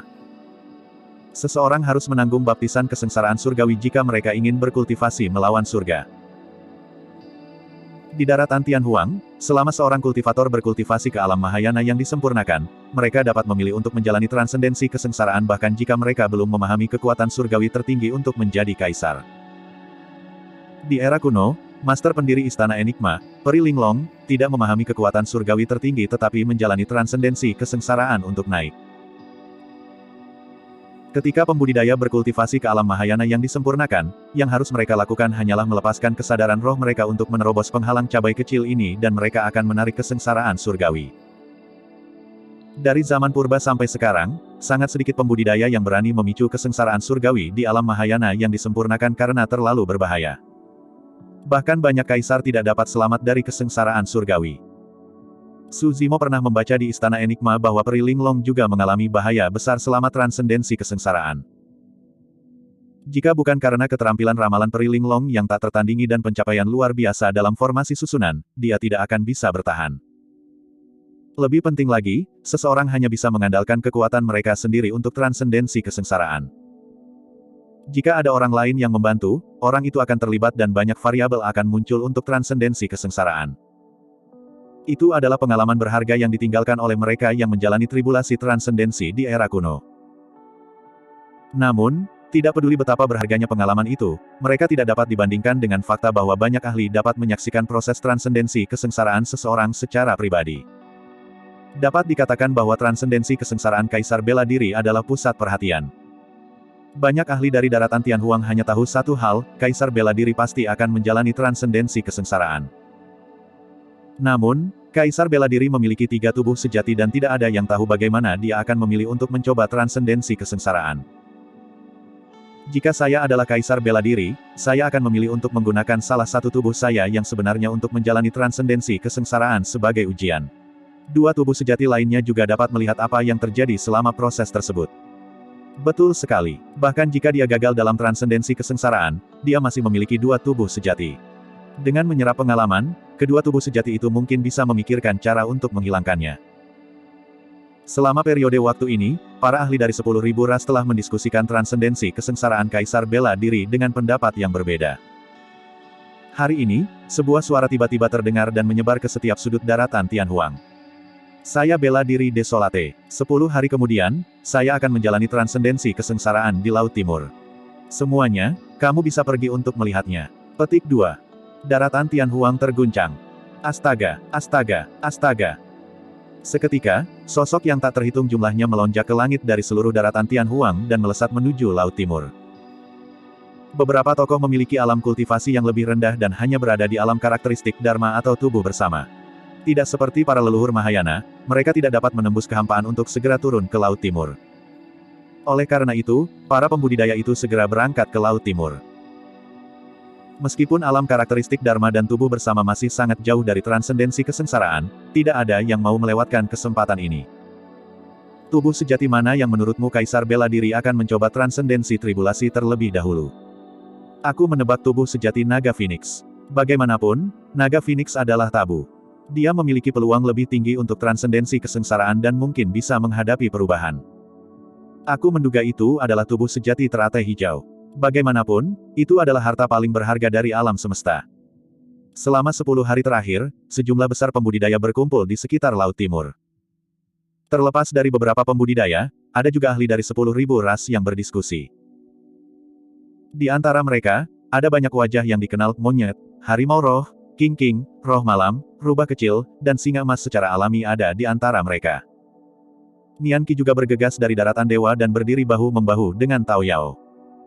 Seseorang harus menanggung baptisan kesengsaraan surgawi jika mereka ingin berkultivasi melawan surga. Di daratan Tianhuang, selama seorang kultivator berkultivasi ke alam Mahayana yang disempurnakan, mereka dapat memilih untuk menjalani transendensi kesengsaraan bahkan jika mereka belum memahami kekuatan surgawi tertinggi untuk menjadi kaisar. Di era kuno, Master pendiri Istana Enigma, Peri Linglong, tidak memahami kekuatan surgawi tertinggi tetapi menjalani transendensi kesengsaraan untuk naik. Ketika pembudidaya berkultivasi ke alam Mahayana yang disempurnakan, yang harus mereka lakukan hanyalah melepaskan kesadaran roh mereka untuk menerobos penghalang cabai kecil ini dan mereka akan menarik kesengsaraan surgawi. Dari zaman purba sampai sekarang, sangat sedikit pembudidaya yang berani memicu kesengsaraan surgawi di alam Mahayana yang disempurnakan karena terlalu berbahaya. Bahkan banyak kaisar tidak dapat selamat dari kesengsaraan surgawi. Su Zimo pernah membaca di Istana Enigma bahwa Peri Linglong juga mengalami bahaya besar selama transendensi kesengsaraan. Jika bukan karena keterampilan ramalan Peri Linglong yang tak tertandingi dan pencapaian luar biasa dalam formasi susunan, dia tidak akan bisa bertahan. Lebih penting lagi, seseorang hanya bisa mengandalkan kekuatan mereka sendiri untuk transendensi kesengsaraan. Jika ada orang lain yang membantu, orang itu akan terlibat dan banyak variabel akan muncul untuk transendensi kesengsaraan. Itu adalah pengalaman berharga yang ditinggalkan oleh mereka yang menjalani tribulasi transendensi di era kuno. Namun, tidak peduli betapa berharganya pengalaman itu, mereka tidak dapat dibandingkan dengan fakta bahwa banyak ahli dapat menyaksikan proses transendensi kesengsaraan seseorang secara pribadi. Dapat dikatakan bahwa transendensi kesengsaraan Kaisar Bela Diri adalah pusat perhatian. Banyak ahli dari daratan Tianhuang hanya tahu satu hal, Kaisar Bela Diri pasti akan menjalani transendensi kesengsaraan. Namun, Kaisar Bela Diri memiliki 3 tubuh sejati dan tidak ada yang tahu bagaimana dia akan memilih untuk mencoba transendensi kesengsaraan. Jika saya adalah Kaisar Bela Diri, saya akan memilih untuk menggunakan salah satu tubuh saya yang sebenarnya untuk menjalani transendensi kesengsaraan sebagai ujian. Dua tubuh sejati lainnya juga dapat melihat apa yang terjadi selama proses tersebut. Betul sekali. Bahkan jika dia gagal dalam transendensi kesengsaraan, dia masih memiliki dua tubuh sejati. Dengan menyerap pengalaman, kedua tubuh sejati itu mungkin bisa memikirkan cara untuk menghilangkannya. Selama periode waktu ini, para ahli dari 10.000 ras telah mendiskusikan transendensi kesengsaraan Kaisar Bela Diri dengan pendapat yang berbeda. Hari ini, sebuah suara tiba-tiba terdengar dan menyebar ke setiap sudut daratan Tianhuang. Saya bela diri Desolate. 10 hari kemudian, saya akan menjalani transendensi kesengsaraan di Laut Timur. Semuanya, kamu bisa pergi untuk melihatnya. Petik 2. Daratan Tianhuang terguncang. Astaga, astaga, astaga. Seketika, sosok yang tak terhitung jumlahnya melonjak ke langit dari seluruh daratan Tianhuang dan melesat menuju Laut Timur. Beberapa tokoh memiliki alam kultivasi yang lebih rendah dan hanya berada di alam karakteristik Dharma atau tubuh bersama. Tidak seperti para leluhur Mahayana, mereka tidak dapat menembus kehampaan untuk segera turun ke Laut Timur. Oleh karena itu, para pembudidaya itu segera berangkat ke Laut Timur. Meskipun alam karakteristik Dharma dan tubuh bersama masih sangat jauh dari transendensi kesengsaraan, tidak ada yang mau melewatkan kesempatan ini. Tubuh sejati mana yang menurutmu Kaisar Bela Diri akan mencoba transendensi tribulasi terlebih dahulu? Aku menebak tubuh sejati Naga Phoenix. Bagaimanapun, Naga Phoenix adalah tabu. Dia memiliki peluang lebih tinggi untuk transendensi kesengsaraan dan mungkin bisa menghadapi perubahan. Aku menduga itu adalah tubuh sejati teratai hijau. Bagaimanapun, itu adalah harta paling berharga dari alam semesta. Selama 10 hari terakhir, sejumlah besar pembudidaya berkumpul di sekitar Laut Timur. Terlepas dari beberapa pembudidaya, ada juga ahli dari 10.000 ras yang berdiskusi. Di antara mereka, ada banyak wajah yang dikenal monyet, harimau roh, king, roh malam, rubah kecil, dan singa emas secara alami ada di antara mereka. Nian Qi juga bergegas dari daratan dewa dan berdiri bahu-membahu dengan Tao Yao.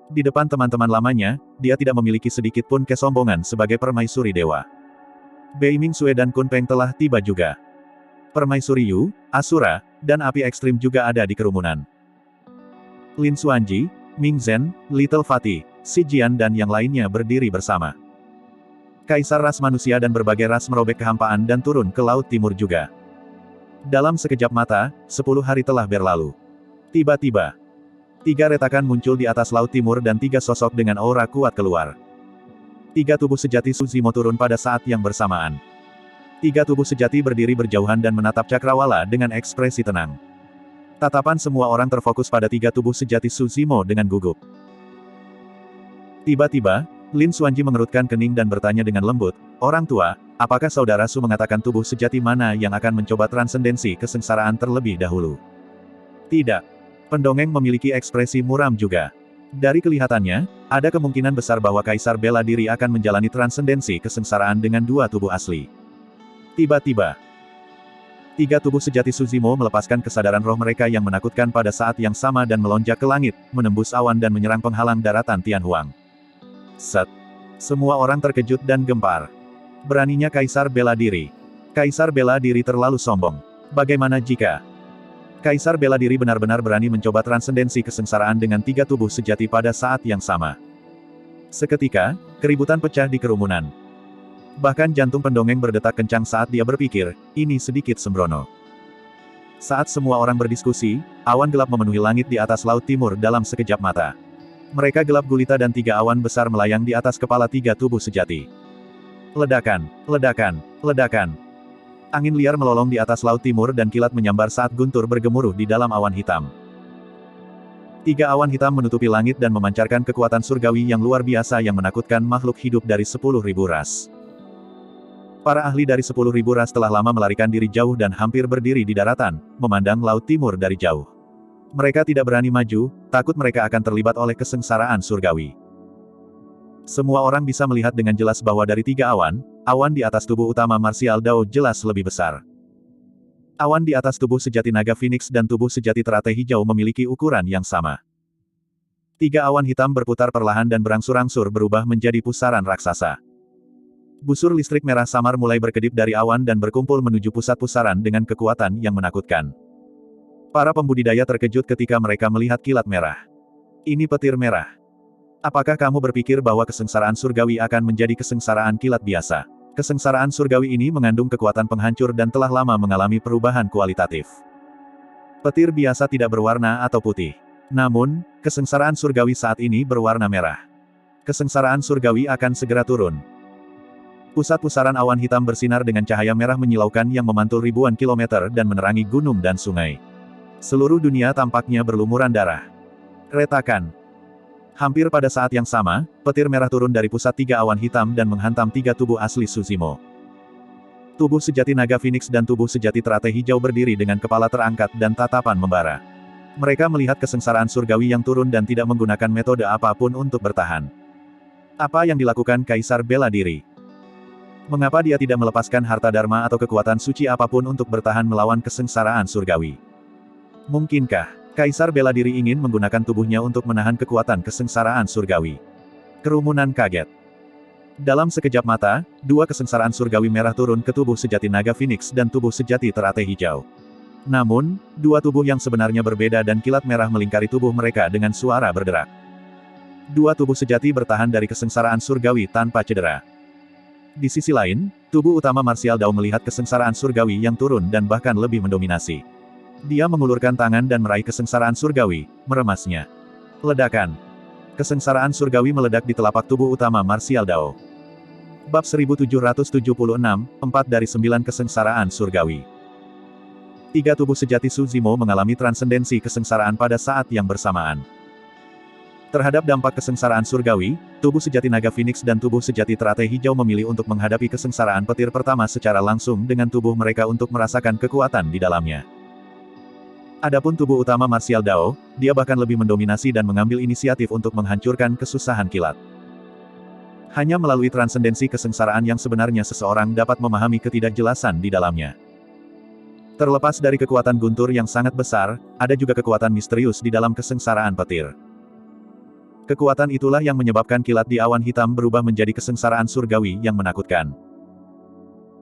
Di depan teman-teman lamanya, dia tidak memiliki sedikit pun kesombongan sebagai permaisuri dewa. Bei Mingxue dan Kun Peng telah tiba juga. Permaisuri Yu, Asura, dan api ekstrim juga ada di kerumunan. Lin Xuanji, Ming Zhen, Little Fatih, Xi Jian dan yang lainnya berdiri bersama. Kaisar ras manusia dan berbagai ras merobek kehampaan dan turun ke Laut Timur juga. Dalam sekejap mata, 10 hari telah berlalu. Tiba-tiba, 3 retakan muncul di atas Laut Timur dan 3 sosok dengan aura kuat keluar. 3 tubuh sejati Suzimo turun pada saat yang bersamaan. 3 tubuh sejati berdiri berjauhan dan menatap Cakrawala dengan ekspresi tenang. Tatapan semua orang terfokus pada 3 tubuh sejati Suzimo dengan gugup. Tiba-tiba, Lin Xuanji mengerutkan kening dan bertanya dengan lembut, "Orang tua, apakah saudara Su mengatakan tubuh sejati mana yang akan mencoba transendensi kesengsaraan terlebih dahulu?" Tidak. Pendongeng memiliki ekspresi muram juga. Dari kelihatannya, ada kemungkinan besar bahwa Kaisar Bela Diri akan menjalani transendensi kesengsaraan dengan 2 tubuh asli. Tiba-tiba, 3 tubuh sejati Suzimo melepaskan kesadaran roh mereka yang menakutkan pada saat yang sama dan melonjak ke langit, menembus awan dan menyerang penghalang daratan Tianhuang. Set. Semua orang terkejut dan gempar. Beraninya Kaisar Bela Diri. Kaisar Bela Diri terlalu sombong. Bagaimana jika Kaisar Bela Diri benar-benar berani mencoba transendensi kesengsaraan dengan 3 tubuh sejati pada saat yang sama? Seketika, keributan pecah di kerumunan. Bahkan jantung pendongeng berdetak kencang saat dia berpikir, ini sedikit sembrono. Saat semua orang berdiskusi, awan gelap memenuhi langit di atas Laut Timur dalam sekejap mata. Mereka gelap gulita dan 3 awan besar melayang di atas kepala 3 tubuh sejati. Ledakan, ledakan, ledakan. Angin liar melolong di atas Laut Timur dan kilat menyambar saat guntur bergemuruh di dalam awan hitam. 3 awan hitam menutupi langit dan memancarkan kekuatan surgawi yang luar biasa yang menakutkan makhluk hidup dari 10.000 ras. Para ahli dari 10.000 ras telah lama melarikan diri jauh dan hampir berdiri di daratan, memandang Laut Timur dari jauh. Mereka tidak berani maju, takut mereka akan terlibat oleh kesengsaraan surgawi. Semua orang bisa melihat dengan jelas bahwa dari 3 awan, awan di atas tubuh utama marsial Dao jelas lebih besar. Awan di atas tubuh sejati naga Phoenix dan tubuh sejati teratai hijau memiliki ukuran yang sama. 3 awan hitam berputar perlahan dan berangsur-angsur berubah menjadi pusaran raksasa. Busur listrik merah samar mulai berkedip dari awan dan berkumpul menuju pusat pusaran dengan kekuatan yang menakutkan. Para pembudidaya terkejut ketika mereka melihat kilat merah. Ini petir merah. Apakah kamu berpikir bahwa kesengsaraan surgawi akan menjadi kesengsaraan kilat biasa? Kesengsaraan surgawi ini mengandung kekuatan penghancur dan telah lama mengalami perubahan kualitatif. Petir biasa tidak berwarna atau putih. Namun, kesengsaraan surgawi saat ini berwarna merah. Kesengsaraan surgawi akan segera turun. Pusat-pusaran awan hitam bersinar dengan cahaya merah menyilaukan yang memantul ribuan kilometer dan menerangi gunung dan sungai. Seluruh dunia tampaknya berlumuran darah. Retakan. Hampir pada saat yang sama, petir merah turun dari pusat 3 awan hitam dan menghantam 3 tubuh asli Tsushimo. Tubuh sejati naga Phoenix dan tubuh sejati teratai hijau berdiri dengan kepala terangkat dan tatapan membara. Mereka melihat kesengsaraan surgawi yang turun dan tidak menggunakan metode apapun untuk bertahan. Apa yang dilakukan Kaisar Bela Diri? Mengapa dia tidak melepaskan harta dharma atau kekuatan suci apapun untuk bertahan melawan kesengsaraan surgawi? Mungkinkah Kaisar Bela Diri ingin menggunakan tubuhnya untuk menahan kekuatan kesengsaraan surgawi? Kerumunan kaget. Dalam sekejap mata, 2 kesengsaraan surgawi merah turun ke tubuh sejati naga Phoenix dan tubuh sejati teratai hijau. Namun, 2 tubuh yang sebenarnya berbeda dan kilat merah melingkari tubuh mereka dengan suara berderak. 2 tubuh sejati bertahan dari kesengsaraan surgawi tanpa cedera. Di sisi lain, tubuh utama Martial Dao melihat kesengsaraan surgawi yang turun dan bahkan lebih mendominasi. Dia mengulurkan tangan dan meraih kesengsaraan surgawi, meremasnya. Ledakan. Kesengsaraan surgawi meledak di telapak tubuh utama Martial Dao. Bab 1776, 4 dari 9 kesengsaraan surgawi. 3 tubuh sejati Tsushimo mengalami transendensi kesengsaraan pada saat yang bersamaan. Terhadap dampak kesengsaraan surgawi, tubuh sejati naga Phoenix dan tubuh sejati teratai hijau memilih untuk menghadapi kesengsaraan petir pertama secara langsung dengan tubuh mereka untuk merasakan kekuatan di dalamnya. Adapun tubuh utama Martial Dao, dia bahkan lebih mendominasi dan mengambil inisiatif untuk menghancurkan kesusahan kilat. Hanya melalui transendensi kesengsaraan yang sebenarnya seseorang dapat memahami ketidakjelasan di dalamnya. Terlepas dari kekuatan guntur yang sangat besar, ada juga kekuatan misterius di dalam kesengsaraan petir. Kekuatan itulah yang menyebabkan kilat di awan hitam berubah menjadi kesengsaraan surgawi yang menakutkan.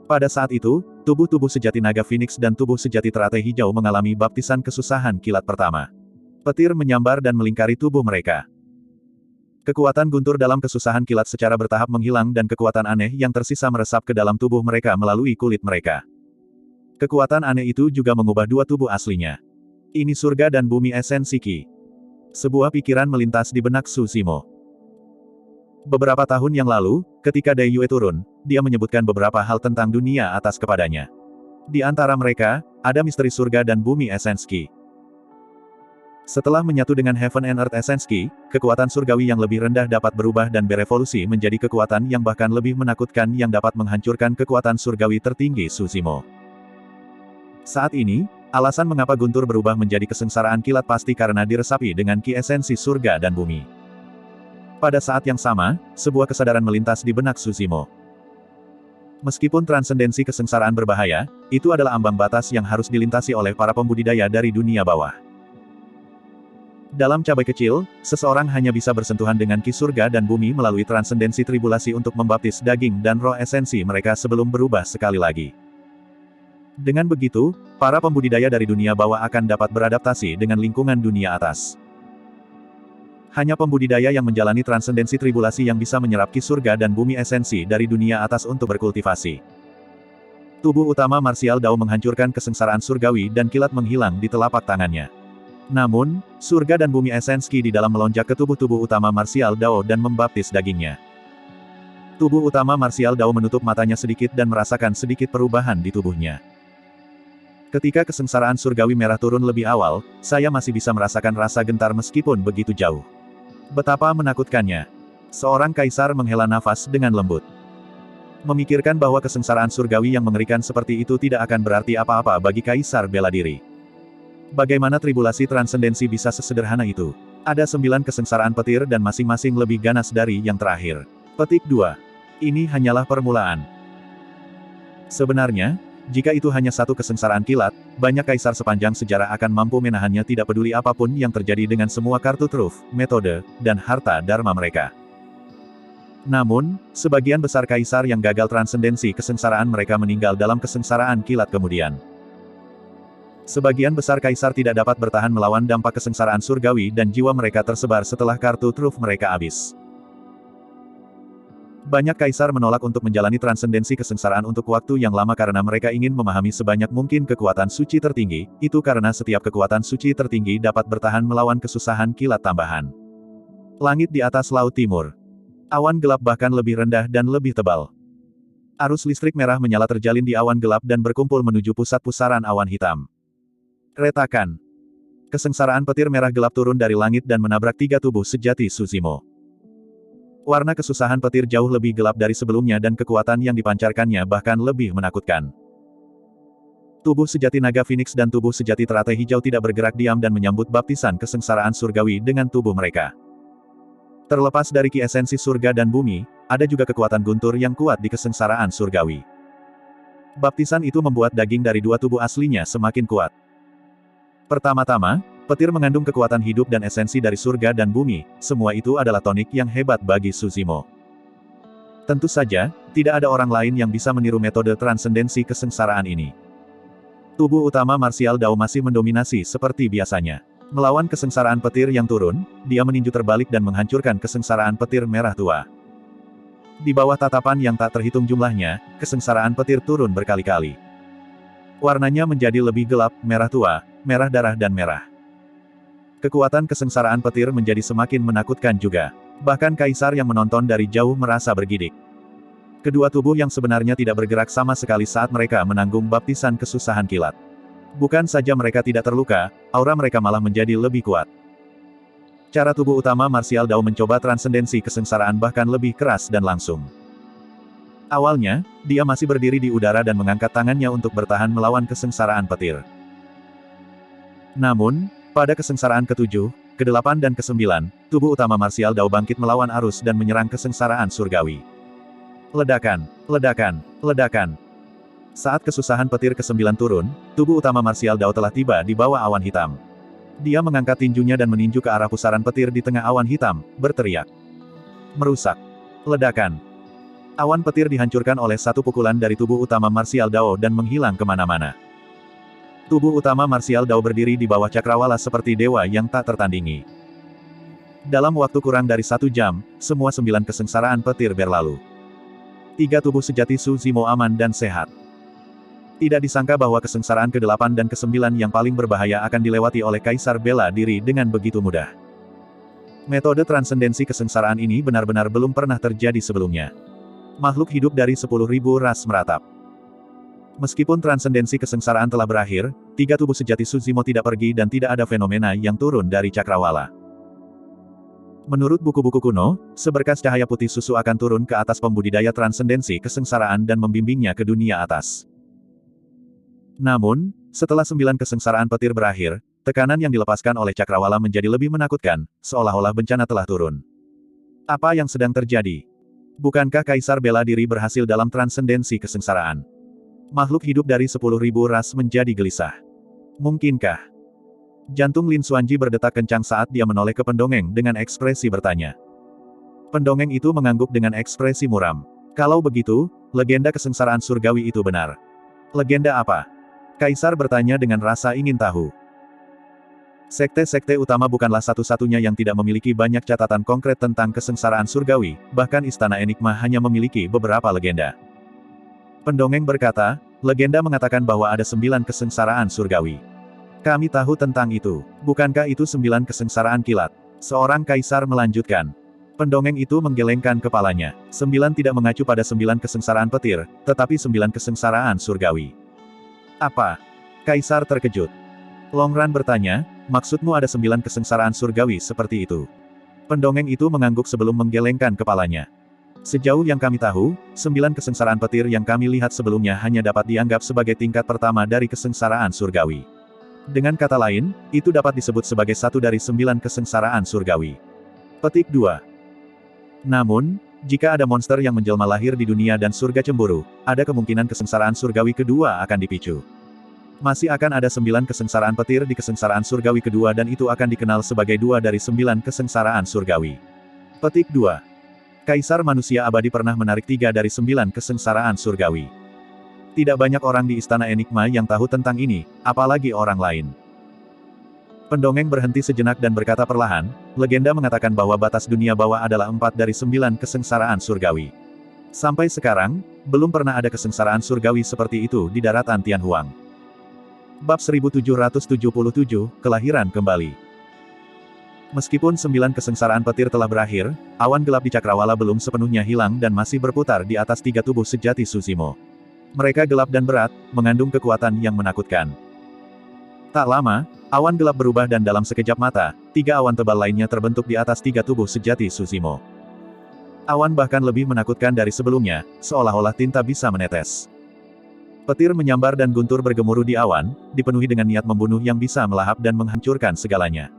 Pada saat itu, tubuh-tubuh sejati naga Phoenix dan tubuh sejati teratai hijau mengalami baptisan kesusahan kilat pertama. Petir menyambar dan melingkari tubuh mereka. Kekuatan guntur dalam kesusahan kilat secara bertahap menghilang dan kekuatan aneh yang tersisa meresap ke dalam tubuh mereka melalui kulit mereka. Kekuatan aneh itu juga mengubah 2 tubuh aslinya. Ini surga dan bumi esensi Qi. Sebuah pikiran melintas di benak Tsushimo. Beberapa tahun yang lalu, ketika Dai Yue turun, dia menyebutkan beberapa hal tentang dunia atas kepadanya. Di antara mereka, ada misteri surga dan bumi esensi Qi. Setelah menyatu dengan Heaven and Earth Essence Qi, kekuatan surgawi yang lebih rendah dapat berubah dan berevolusi menjadi kekuatan yang bahkan lebih menakutkan yang dapat menghancurkan kekuatan surgawi tertinggi Tsushimo. Saat ini, alasan mengapa guntur berubah menjadi kesengsaraan kilat pasti karena diresapi dengan Qi esensi surga dan bumi. Pada saat yang sama, sebuah kesadaran melintas di benak Tsushimo. Meskipun transendensi kesengsaraan berbahaya, itu adalah ambang batas yang harus dilintasi oleh para pembudidaya dari dunia bawah. Dalam cabai kecil, seseorang hanya bisa bersentuhan dengan Qi surga dan bumi melalui transendensi tribulasi untuk membaptis daging dan roh esensi mereka sebelum berubah sekali lagi. Dengan begitu, para pembudidaya dari dunia bawah akan dapat beradaptasi dengan lingkungan dunia atas. Hanya pembudidaya yang menjalani transendensi tribulasi yang bisa menyerap Qi surga dan bumi esensi dari dunia atas untuk berkultivasi. Tubuh utama Martial Dao menghancurkan kesengsaraan surgawi dan kilat menghilang di telapak tangannya. Namun, surga dan bumi esensi di dalam melonjak ke tubuh-tubuh utama Martial Dao dan membaptis dagingnya. Tubuh utama Martial Dao menutup matanya sedikit dan merasakan sedikit perubahan di tubuhnya. Ketika kesengsaraan surgawi merah turun lebih awal, saya masih bisa merasakan rasa gentar meskipun begitu jauh. Betapa menakutkannya. Seorang kaisar menghela nafas dengan lembut. Memikirkan bahwa kesengsaraan surgawi yang mengerikan seperti itu tidak akan berarti apa-apa bagi kaisar bela diri. Bagaimana tribulasi transendensi bisa sesederhana itu? Ada 9 kesengsaraan petir dan masing-masing lebih ganas dari yang terakhir. Petik 2. Ini hanyalah permulaan. Sebenarnya, jika itu hanya satu kesengsaraan kilat, banyak kaisar sepanjang sejarah akan mampu menahannya tidak peduli apapun yang terjadi dengan semua kartu truf, metode, dan harta dharma mereka. Namun, sebagian besar kaisar yang gagal transendensi kesengsaraan mereka meninggal dalam kesengsaraan kilat kemudian. Sebagian besar kaisar tidak dapat bertahan melawan dampak kesengsaraan surgawi dan jiwa mereka tersebar setelah kartu truf mereka habis. Banyak kaisar menolak untuk menjalani transendensi kesengsaraan untuk waktu yang lama karena mereka ingin memahami sebanyak mungkin kekuatan suci tertinggi, itu karena setiap kekuatan suci tertinggi dapat bertahan melawan kesusahan kilat tambahan. Langit di atas Laut Timur. Awan gelap bahkan lebih rendah dan lebih tebal. Arus listrik merah menyala terjalin di awan gelap dan berkumpul menuju pusat pusaran awan hitam. Retakan. Kesengsaraan petir merah gelap turun dari langit dan menabrak 3 tubuh sejati Suzimo. Warna kesusahan petir jauh lebih gelap dari sebelumnya dan kekuatan yang dipancarkannya bahkan lebih menakutkan. Tubuh sejati naga Phoenix dan tubuh sejati teratai hijau tidak bergerak diam dan menyambut baptisan kesengsaraan surgawi dengan tubuh mereka. Terlepas dari ki esensi surga dan bumi, ada juga kekuatan guntur yang kuat di kesengsaraan surgawi. Baptisan itu membuat daging dari 2 tubuh aslinya semakin kuat. Pertama-tama, petir mengandung kekuatan hidup dan esensi dari surga dan bumi, semua itu adalah tonik yang hebat bagi Suzimo. Tentu saja, tidak ada orang lain yang bisa meniru metode transendensi kesengsaraan ini. Tubuh utama marsial Dao masih mendominasi seperti biasanya. Melawan kesengsaraan petir yang turun, dia meninju terbalik dan menghancurkan kesengsaraan petir merah tua. Di bawah tatapan yang tak terhitung jumlahnya, kesengsaraan petir turun berkali-kali. Warnanya menjadi lebih gelap, merah tua, merah darah dan merah. Kekuatan kesengsaraan petir menjadi semakin menakutkan juga. Bahkan kaisar yang menonton dari jauh merasa bergidik. Kedua tubuh yang sebenarnya tidak bergerak sama sekali saat mereka menanggung baptisan kesusahan kilat. Bukan saja mereka tidak terluka, aura mereka malah menjadi lebih kuat. Cara tubuh utama marsial Dao mencoba transendensi kesengsaraan bahkan lebih keras dan langsung. Awalnya, dia masih berdiri di udara dan mengangkat tangannya untuk bertahan melawan kesengsaraan petir. Namun, pada kesengsaraan ke-7, ke-8 dan ke-9, tubuh utama marsial Dao bangkit melawan arus dan menyerang kesengsaraan surgawi. Ledakan, ledakan, ledakan. Saat kesusahan petir ke-9 turun, tubuh utama marsial Dao telah tiba di bawah awan hitam. Dia mengangkat tinjunya dan meninju ke arah pusaran petir di tengah awan hitam, berteriak. Merusak. Ledakan. Awan petir dihancurkan oleh satu pukulan dari tubuh utama marsial Dao dan menghilang kemana-mana. Tubuh utama marsial Dao berdiri di bawah cakrawala seperti dewa yang tak tertandingi. Dalam waktu kurang dari 1 jam, semua 9 kesengsaraan petir berlalu. 3 tubuh sejati Suzimo aman dan sehat. Tidak disangka bahwa kesengsaraan ke-8 dan ke-9 yang paling berbahaya akan dilewati oleh kaisar bela diri dengan begitu mudah. Metode transendensi kesengsaraan ini benar-benar belum pernah terjadi sebelumnya. Makhluk hidup dari 10.000 ras meratap. Meskipun transendensi kesengsaraan telah berakhir, 3 tubuh sejati Suzimo tidak pergi dan tidak ada fenomena yang turun dari cakrawala. Menurut buku-buku kuno, seberkas cahaya putih susu akan turun ke atas pembudidaya transendensi kesengsaraan dan membimbingnya ke dunia atas. Namun, setelah 9 kesengsaraan petir berakhir, tekanan yang dilepaskan oleh cakrawala menjadi lebih menakutkan, seolah-olah bencana telah turun. Apa yang sedang terjadi? Bukankah kaisar bela diri berhasil dalam transendensi kesengsaraan? Makhluk hidup dari 10.000 ras menjadi gelisah. Mungkinkah? Jantung Lin Xuanji berdetak kencang saat dia menoleh ke pendongeng dengan ekspresi bertanya. Pendongeng itu mengangguk dengan ekspresi muram. Kalau begitu, legenda kesengsaraan surgawi itu benar. Legenda apa? Kaisar bertanya dengan rasa ingin tahu. Sekte-sekte utama bukanlah satu-satunya yang tidak memiliki banyak catatan konkret tentang kesengsaraan surgawi, bahkan Istana Enigma hanya memiliki beberapa legenda. Pendongeng berkata, legenda mengatakan bahwa ada 9 kesengsaraan surgawi. Kami tahu tentang itu. Bukankah itu 9 kesengsaraan kilat? Seorang kaisar melanjutkan. Pendongeng itu menggelengkan kepalanya. 9 tidak mengacu pada 9 kesengsaraan petir, tetapi 9 kesengsaraan surgawi. Apa? Kaisar terkejut. Longran bertanya, maksudmu ada 9 kesengsaraan surgawi seperti itu? Pendongeng itu mengangguk sebelum menggelengkan kepalanya. Sejauh yang kami tahu, 9 kesengsaraan petir yang kami lihat sebelumnya hanya dapat dianggap sebagai tingkat pertama dari kesengsaraan surgawi. Dengan kata lain, itu dapat disebut sebagai satu dari 9 kesengsaraan surgawi. Petik 2. Namun, jika ada monster yang menjelma lahir di dunia dan surga cemburu, ada kemungkinan kesengsaraan surgawi kedua akan dipicu. Masih akan ada 9 kesengsaraan petir di kesengsaraan surgawi kedua dan itu akan dikenal sebagai 2 dari 9 kesengsaraan surgawi. Petik 2. Kaisar manusia abadi pernah menarik 3 dari 9 kesengsaraan surgawi. Tidak banyak orang di Istana Enigma yang tahu tentang ini, apalagi orang lain. Pendongeng berhenti sejenak dan berkata perlahan, legenda mengatakan bahwa batas dunia bawah adalah 4 dari 9 kesengsaraan surgawi. Sampai sekarang, belum pernah ada kesengsaraan surgawi seperti itu di daratan Tianhuang. Bab 1777, Kelahiran Kembali. Meskipun 9 kesengsaraan petir telah berakhir, awan gelap di Cakrawala belum sepenuhnya hilang dan masih berputar di atas 3 tubuh sejati Susimo. Mereka gelap dan berat, mengandung kekuatan yang menakutkan. Tak lama, awan gelap berubah dan dalam sekejap mata, 3 awan tebal lainnya terbentuk di atas 3 tubuh sejati Susimo. Awan bahkan lebih menakutkan dari sebelumnya, seolah-olah tinta bisa menetes. Petir menyambar dan guntur bergemuruh di awan, dipenuhi dengan niat membunuh yang bisa melahap dan menghancurkan segalanya.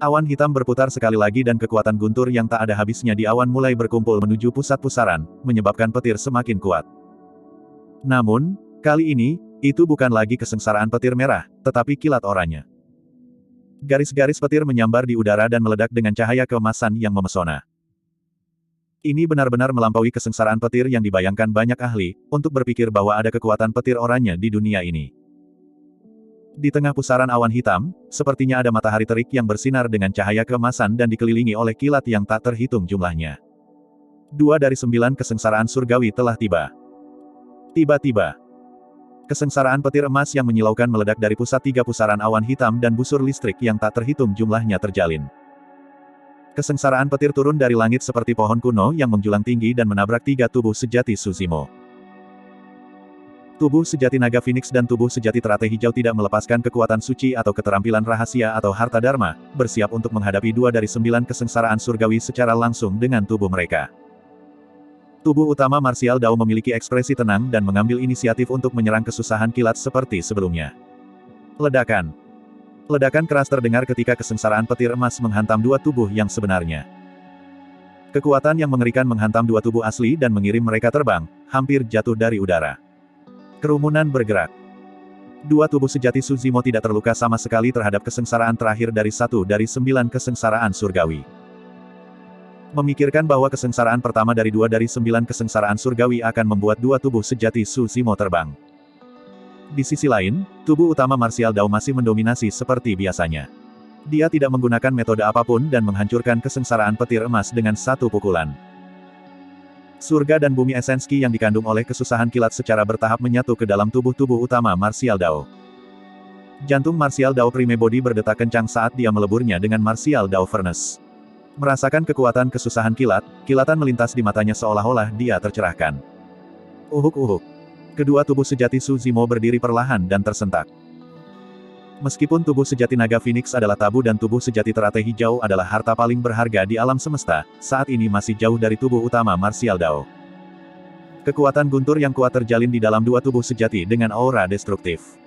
Awan hitam berputar sekali lagi dan kekuatan guntur yang tak ada habisnya di awan mulai berkumpul menuju pusat pusaran, menyebabkan petir semakin kuat. Namun, kali ini, itu bukan lagi kesengsaraan petir merah, tetapi kilat oranye. Garis-garis petir menyambar di udara dan meledak dengan cahaya keemasan yang memesona. Ini benar-benar melampaui kesengsaraan petir yang dibayangkan banyak ahli, untuk berpikir bahwa ada kekuatan petir oranye di dunia ini. Di tengah pusaran awan hitam, sepertinya ada matahari terik yang bersinar dengan cahaya keemasan dan dikelilingi oleh kilat yang tak terhitung jumlahnya. 2 dari 9 kesengsaraan surgawi telah tiba. Tiba-tiba, kesengsaraan petir emas yang menyilaukan meledak dari pusat 3 pusaran awan hitam dan busur listrik yang tak terhitung jumlahnya terjalin. Kesengsaraan petir turun dari langit seperti pohon kuno yang menjulang tinggi dan menabrak 3 tubuh sejati Susimo. Tubuh sejati naga Phoenix dan tubuh sejati teratai hijau tidak melepaskan kekuatan suci atau keterampilan rahasia atau harta dharma, bersiap untuk menghadapi 2 dari 9 kesengsaraan surgawi secara langsung dengan tubuh mereka. Tubuh utama Martial Dao memiliki ekspresi tenang dan mengambil inisiatif untuk menyerang kesusahan kilat seperti sebelumnya. Ledakan. Ledakan keras terdengar ketika kesengsaraan petir emas menghantam 2 tubuh yang sebenarnya. Kekuatan yang mengerikan menghantam 2 tubuh asli dan mengirim mereka terbang, hampir jatuh dari udara. Kerumunan bergerak. 2 tubuh sejati Susimo tidak terluka sama sekali terhadap kesengsaraan terakhir dari 1 dari 9 kesengsaraan surgawi. Memikirkan bahwa kesengsaraan pertama dari 2 dari 9 kesengsaraan surgawi akan membuat 2 tubuh sejati Susimo terbang. Di sisi lain, tubuh utama Martial Dao masih mendominasi seperti biasanya. Dia tidak menggunakan metode apapun dan menghancurkan kesengsaraan petir emas dengan 1 pukulan. Surga dan bumi esensi yang dikandung oleh kesusahan kilat secara bertahap menyatu ke dalam tubuh-tubuh utama Martial Dao. Jantung Martial Dao Prime Body berdetak kencang saat dia meleburnya dengan Martial Dao Furnace. Merasakan kekuatan kesusahan kilat, kilatan melintas di matanya seolah-olah dia tercerahkan. Uhuk-uhuk. Kedua tubuh sejati Susimo berdiri perlahan dan tersentak. Meskipun tubuh sejati naga Phoenix adalah tabu dan tubuh sejati teratai hijau adalah harta paling berharga di alam semesta, saat ini masih jauh dari tubuh utama Martial Dao. Kekuatan guntur yang kuat terjalin di dalam 2 tubuh sejati dengan aura destruktif.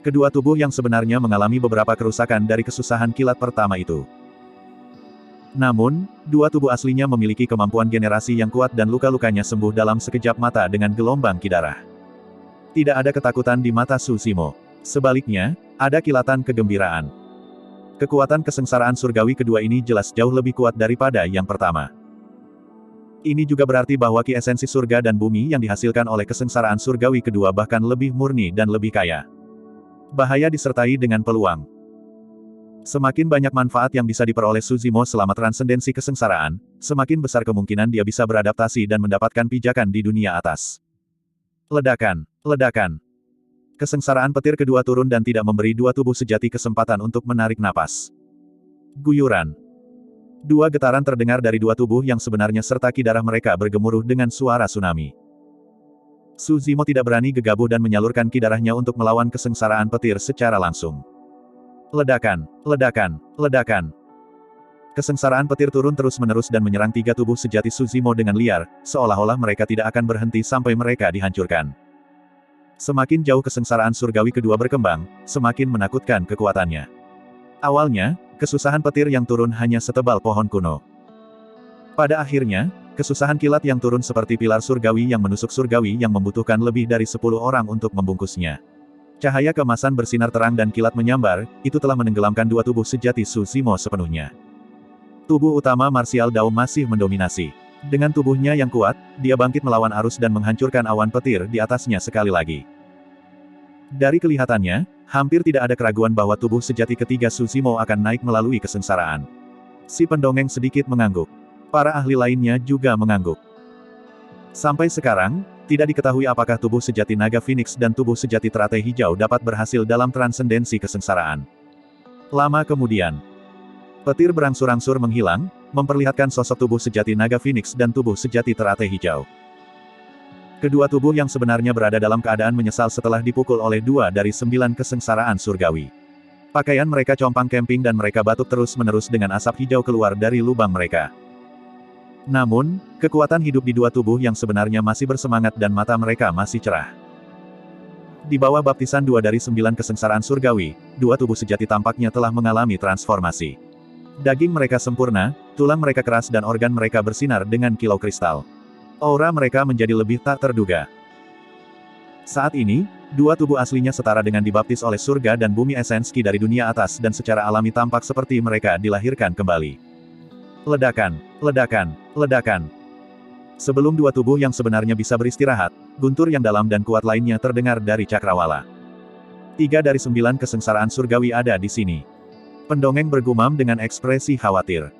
Kedua tubuh yang sebenarnya mengalami beberapa kerusakan dari kesusahan kilat pertama itu. Namun, 2 tubuh aslinya memiliki kemampuan generasi yang kuat dan luka-lukanya sembuh dalam sekejap mata dengan gelombang kidarah. Tidak ada ketakutan di mata Susimo. Sebaliknya, ada kilatan kegembiraan. Kekuatan kesengsaraan surgawi kedua ini jelas jauh lebih kuat daripada yang pertama. Ini juga berarti bahwa ki esensi surga dan bumi yang dihasilkan oleh kesengsaraan surgawi kedua bahkan lebih murni dan lebih kaya. Bahaya disertai dengan peluang. Semakin banyak manfaat yang bisa diperoleh Susimo selama transendensi kesengsaraan, semakin besar kemungkinan dia bisa beradaptasi dan mendapatkan pijakan di dunia atas. Ledakan. Ledakan. Kesengsaraan petir kedua turun dan tidak memberi 2 tubuh sejati kesempatan untuk menarik napas. Guyuran. 2 getaran terdengar dari 2 tubuh yang sebenarnya serta ki darah mereka bergemuruh dengan suara tsunami. Susimo tidak berani gegabah dan menyalurkan ki darahnya untuk melawan kesengsaraan petir secara langsung. Ledakan, ledakan, ledakan. Kesengsaraan petir turun terus-menerus dan menyerang 3 tubuh sejati Susimo dengan liar, seolah-olah mereka tidak akan berhenti sampai mereka dihancurkan. Semakin jauh kesengsaraan surgawi kedua berkembang, semakin menakutkan kekuatannya. Awalnya, kesusahan petir yang turun hanya setebal pohon kuno. Pada akhirnya, kesusahan kilat yang turun seperti pilar surgawi yang menusuk surgawi yang membutuhkan lebih dari 10 orang untuk membungkusnya. Cahaya keemasan bersinar terang dan kilat menyambar, itu telah menenggelamkan 2 tubuh sejati Susimo sepenuhnya. Tubuh utama Martial Dao masih mendominasi. Dengan tubuhnya yang kuat, dia bangkit melawan arus dan menghancurkan awan petir di atasnya sekali lagi. Dari kelihatannya, hampir tidak ada keraguan bahwa tubuh sejati ketiga Susimo akan naik melalui kesengsaraan. Si pendongeng sedikit mengangguk. Para ahli lainnya juga mengangguk. Sampai sekarang, tidak diketahui apakah tubuh sejati naga Phoenix dan tubuh sejati teratai hijau dapat berhasil dalam transendensi kesengsaraan. Lama kemudian, petir berangsur-angsur menghilang, memperlihatkan sosok tubuh sejati naga Phoenix dan tubuh sejati teratai hijau. Kedua tubuh yang sebenarnya berada dalam keadaan menyesal setelah dipukul oleh 2 dari 9 kesengsaraan surgawi. Pakaian mereka compang camping dan mereka batuk terus-menerus dengan asap hijau keluar dari lubang mereka. Namun, kekuatan hidup di dua tubuh yang sebenarnya masih bersemangat dan mata mereka masih cerah. Di bawah baptisan 2 dari 9 kesengsaraan surgawi, dua tubuh sejati tampaknya telah mengalami transformasi. Daging mereka sempurna, tulang mereka keras dan organ mereka bersinar dengan kilau kristal. Aura mereka menjadi lebih tak terduga. Saat ini, dua tubuh aslinya setara dengan dibaptis oleh surga dan bumi esensi dari dunia atas dan secara alami tampak seperti mereka dilahirkan kembali. Ledakan, ledakan, ledakan. Sebelum dua tubuh yang sebenarnya bisa beristirahat, guntur yang dalam dan kuat lainnya terdengar dari cakrawala. 3 dari 9 kesengsaraan surgawi ada di sini. Pendongeng bergumam dengan ekspresi khawatir.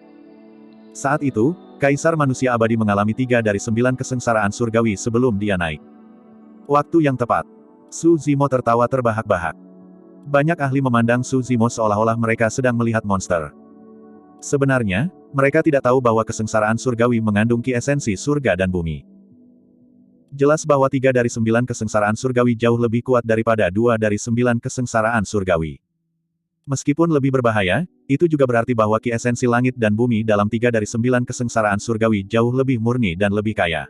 Saat itu, Kaisar Manusia Abadi mengalami 3 dari 9 kesengsaraan surgawi sebelum dia naik. Waktu yang tepat. Su Zimo tertawa terbahak-bahak. Banyak ahli memandang Su Zimo seolah-olah mereka sedang melihat monster. Sebenarnya, mereka tidak tahu bahwa kesengsaraan surgawi mengandung ki esensi surga dan bumi. Jelas bahwa 3 dari 9 kesengsaraan surgawi jauh lebih kuat daripada 2 dari 9 kesengsaraan surgawi. Meskipun lebih berbahaya, itu juga berarti bahwa ki esensi langit dan bumi dalam 3 dari 9 kesengsaraan surgawi jauh lebih murni dan lebih kaya.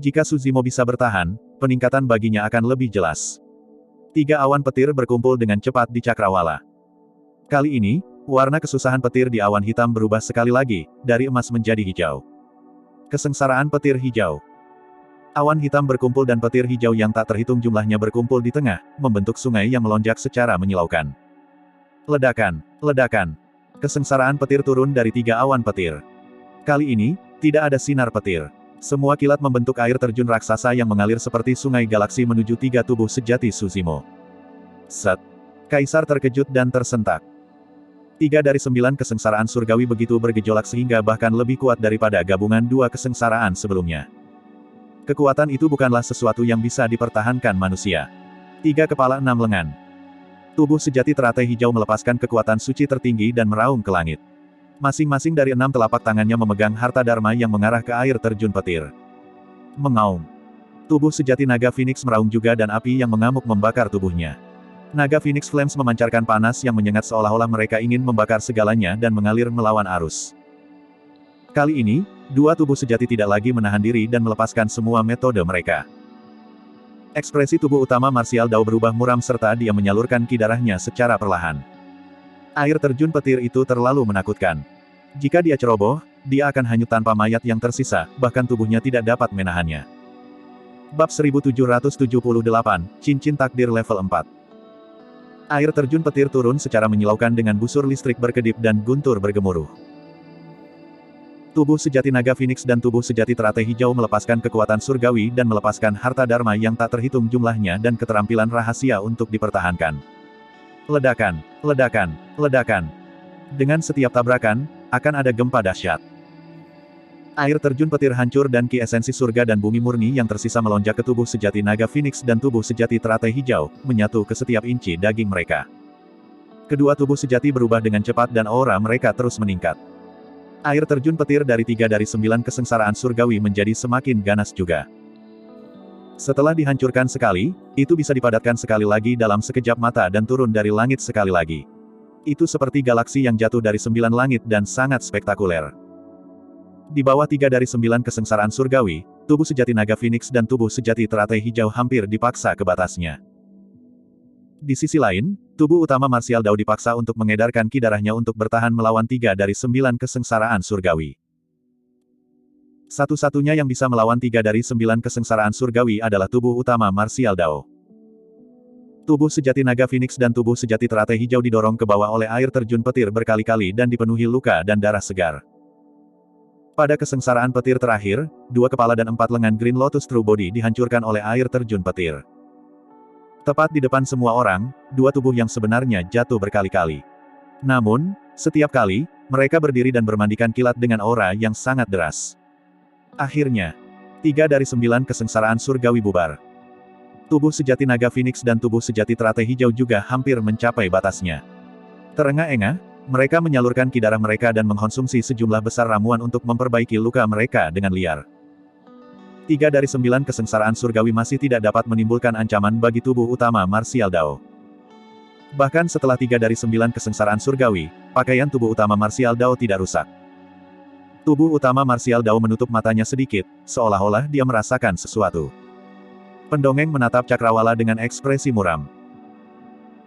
Jika Su Zimo bisa bertahan, peningkatan baginya akan lebih jelas. 3 awan petir berkumpul dengan cepat di cakrawala. Kali ini, warna kesusahan petir di awan hitam berubah sekali lagi, dari emas menjadi hijau. Kesengsaraan petir hijau. Awan hitam berkumpul dan petir hijau yang tak terhitung jumlahnya berkumpul di tengah, membentuk sungai yang melonjak secara menyilaukan. Ledakan, ledakan. Kesengsaraan petir turun dari 3 awan petir. Kali ini, tidak ada sinar petir. Semua kilat membentuk air terjun raksasa yang mengalir seperti sungai galaksi menuju 3 tubuh sejati Su Zimo. Set. Kaisar terkejut dan tersentak. 3 dari 9 kesengsaraan surgawi begitu bergejolak sehingga bahkan lebih kuat daripada gabungan 2 kesengsaraan sebelumnya. Kekuatan itu bukanlah sesuatu yang bisa dipertahankan manusia. 3 kepala 6 lengan. Tubuh sejati teratai hijau melepaskan kekuatan suci tertinggi dan meraung ke langit. Masing-masing dari 6 telapak tangannya memegang harta dharma yang mengarah ke air terjun petir. Mengaum. Tubuh sejati naga Phoenix meraung juga dan api yang mengamuk membakar tubuhnya. Naga Phoenix Flames memancarkan panas yang menyengat seolah-olah mereka ingin membakar segalanya dan mengalir melawan arus. Kali ini, dua tubuh sejati tidak lagi menahan diri dan melepaskan semua metode mereka. Ekspresi tubuh utama Martial Dao berubah muram serta dia menyalurkan ki darahnya secara perlahan. Air terjun petir itu terlalu menakutkan. Jika dia ceroboh, dia akan hanyut tanpa mayat yang tersisa, bahkan tubuhnya tidak dapat menahannya. Bab 1778, Cincin Takdir Level 4. Air terjun petir turun secara menyilaukan dengan busur listrik berkedip dan guntur bergemuruh. Tubuh sejati naga Phoenix dan tubuh sejati teratai hijau melepaskan kekuatan surgawi dan melepaskan harta dharma yang tak terhitung jumlahnya dan keterampilan rahasia untuk dipertahankan. Ledakan, ledakan, ledakan. Dengan setiap tabrakan, akan ada gempa dahsyat. Air terjun petir hancur dan ki esensi surga dan bumi murni yang tersisa melonjak ke tubuh sejati naga Phoenix dan tubuh sejati teratai hijau, menyatu ke setiap inci daging mereka. Kedua tubuh sejati berubah dengan cepat dan aura mereka terus meningkat. Air terjun petir dari 3 dari 9 kesengsaraan surgawi menjadi semakin ganas juga. Setelah dihancurkan sekali, itu bisa dipadatkan sekali lagi dalam sekejap mata dan turun dari langit sekali lagi. Itu seperti galaksi yang jatuh dari 9 langit dan sangat spektakuler. Di bawah 3 dari 9 kesengsaraan surgawi, tubuh sejati naga Phoenix dan tubuh sejati teratai hijau hampir dipaksa ke batasnya. Di sisi lain, tubuh utama Martial Dao dipaksa untuk mengedarkan ki darahnya untuk bertahan melawan 3 dari 9 kesengsaraan surgawi. Satu-satunya yang bisa melawan 3 dari 9 kesengsaraan surgawi adalah tubuh utama Martial Dao. Tubuh sejati naga Phoenix dan tubuh sejati teratai hijau didorong ke bawah oleh air terjun petir berkali-kali dan dipenuhi luka dan darah segar. Pada kesengsaraan petir terakhir, 2 kepala dan 4 lengan Green Lotus True Body dihancurkan oleh air terjun petir. Tepat di depan semua orang, 2 tubuh yang sebenarnya jatuh berkali-kali. Namun, setiap kali, mereka berdiri dan bermandikan kilat dengan aura yang sangat deras. Akhirnya, 3 dari 9 kesengsaraan surgawi bubar. Tubuh sejati naga Phoenix dan tubuh sejati teratai hijau juga hampir mencapai batasnya. Terengah-engah, mereka menyalurkan ki darah mereka dan mengkonsumsi sejumlah besar ramuan untuk memperbaiki luka mereka dengan liar. 3 dari 9 kesengsaraan surgawi masih tidak dapat menimbulkan ancaman bagi tubuh utama marsial Dao. Bahkan setelah 3 dari 9 kesengsaraan surgawi, pakaian tubuh utama marsial Dao tidak rusak. Tubuh utama marsial Dao menutup matanya sedikit, seolah-olah dia merasakan sesuatu. Pendongeng menatap Cakrawala dengan ekspresi muram.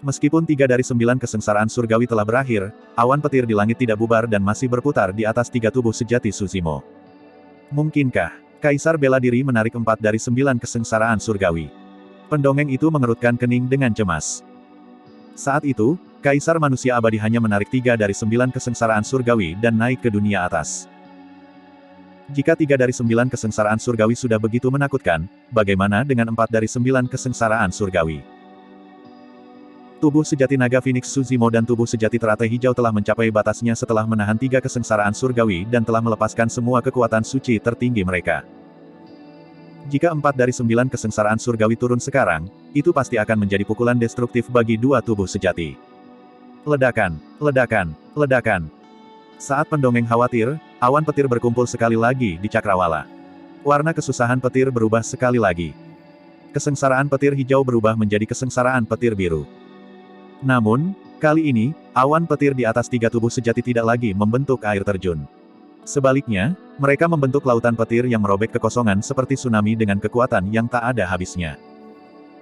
Meskipun 3 dari 9 kesengsaraan surgawi telah berakhir, awan petir di langit tidak bubar dan masih berputar di atas 3 tubuh sejati Suzimo. Mungkinkah Kaisar bela diri menarik 4 dari 9 kesengsaraan surgawi? Pendongeng itu mengerutkan kening dengan cemas. Saat itu, Kaisar manusia abadi hanya menarik 3 dari 9 kesengsaraan surgawi dan naik ke dunia atas. Jika 3 dari 9 kesengsaraan surgawi sudah begitu menakutkan, bagaimana dengan 4 dari 9 kesengsaraan surgawi? Tubuh sejati naga Phoenix Suzimo dan tubuh sejati teratai hijau telah mencapai batasnya setelah menahan 3 kesengsaraan surgawi dan telah melepaskan semua kekuatan suci tertinggi mereka. Jika 4 dari 9 kesengsaraan surgawi turun sekarang, itu pasti akan menjadi pukulan destruktif bagi 2 tubuh sejati. Ledakan, ledakan, ledakan. Saat pendongeng khawatir, awan petir berkumpul sekali lagi di Cakrawala. Warna kesusahan petir berubah sekali lagi. Kesengsaraan petir hijau berubah menjadi kesengsaraan petir biru. Namun, kali ini, awan petir di atas 3 tubuh sejati tidak lagi membentuk air terjun. Sebaliknya, mereka membentuk lautan petir yang merobek kekosongan seperti tsunami dengan kekuatan yang tak ada habisnya.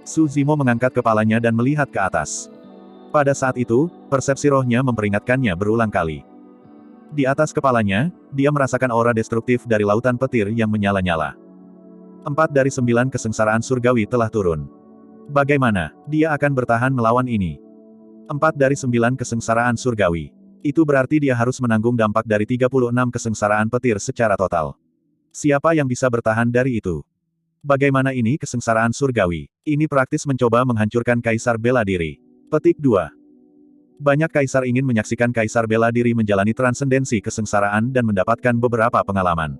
Suzimo mengangkat kepalanya dan melihat ke atas. Pada saat itu, persepsi rohnya memperingatkannya berulang kali. Di atas kepalanya, dia merasakan aura destruktif dari lautan petir yang menyala-nyala. 4 dari 9 kesengsaraan surgawi telah turun. Bagaimana dia akan bertahan melawan ini? 4 dari 9 kesengsaraan surgawi. Itu berarti dia harus menanggung dampak dari 36 kesengsaraan petir secara total. Siapa yang bisa bertahan dari itu? Bagaimana ini kesengsaraan surgawi? Ini praktis mencoba menghancurkan Kaisar bela diri. Petik 2. Banyak kaisar ingin menyaksikan kaisar bela diri menjalani transendensi kesengsaraan dan mendapatkan beberapa pengalaman.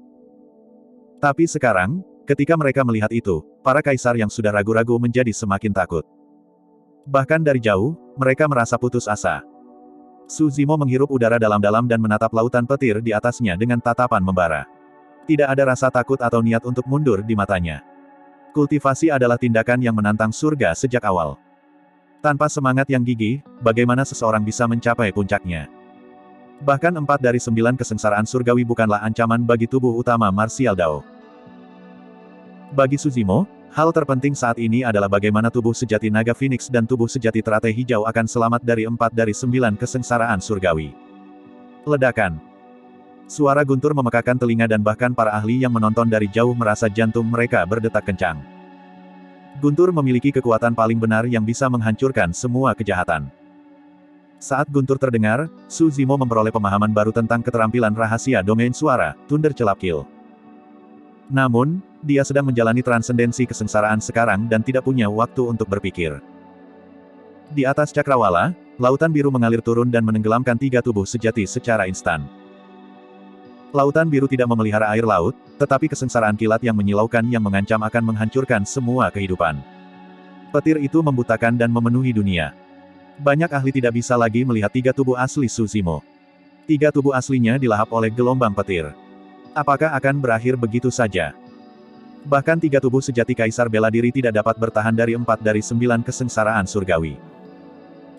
Tapi sekarang, ketika mereka melihat itu, para kaisar yang sudah ragu-ragu menjadi semakin takut. Bahkan dari jauh, mereka merasa putus asa. Suzimo menghirup udara dalam-dalam dan menatap lautan petir di atasnya dengan tatapan membara. Tidak ada rasa takut atau niat untuk mundur di matanya. Kultivasi adalah tindakan yang menantang surga sejak awal. Tanpa semangat yang gigih, bagaimana seseorang bisa mencapai puncaknya? Bahkan 4 dari 9 kesengsaraan surgawi bukanlah ancaman bagi tubuh utama marsial Dao. Bagi Suzimo, hal terpenting saat ini adalah bagaimana tubuh sejati naga Phoenix dan tubuh sejati teratai hijau akan selamat dari 4 dari 9 kesengsaraan surgawi. Ledakan. Suara guntur memekakan telinga dan bahkan para ahli yang menonton dari jauh merasa jantung mereka berdetak kencang. Guntur memiliki kekuatan paling benar yang bisa menghancurkan semua kejahatan. Saat guntur terdengar, Suzimo memperoleh pemahaman baru tentang keterampilan rahasia domain suara, Thunder Celap Kill. Namun, dia sedang menjalani transendensi kesengsaraan sekarang dan tidak punya waktu untuk berpikir. Di atas Cakrawala, lautan biru mengalir turun dan menenggelamkan 3 tubuh sejati secara instan. Lautan biru tidak memelihara air laut, tetapi kesengsaraan kilat yang menyilaukan yang mengancam akan menghancurkan semua kehidupan. Petir itu membutakan dan memenuhi dunia. Banyak ahli tidak bisa lagi melihat 3 tubuh asli Suzimo. 3 tubuh aslinya dilahap oleh gelombang petir. Apakah akan berakhir begitu saja? Bahkan 3 tubuh sejati Kaisar bela diri tidak dapat bertahan dari 4 dari 9 kesengsaraan surgawi.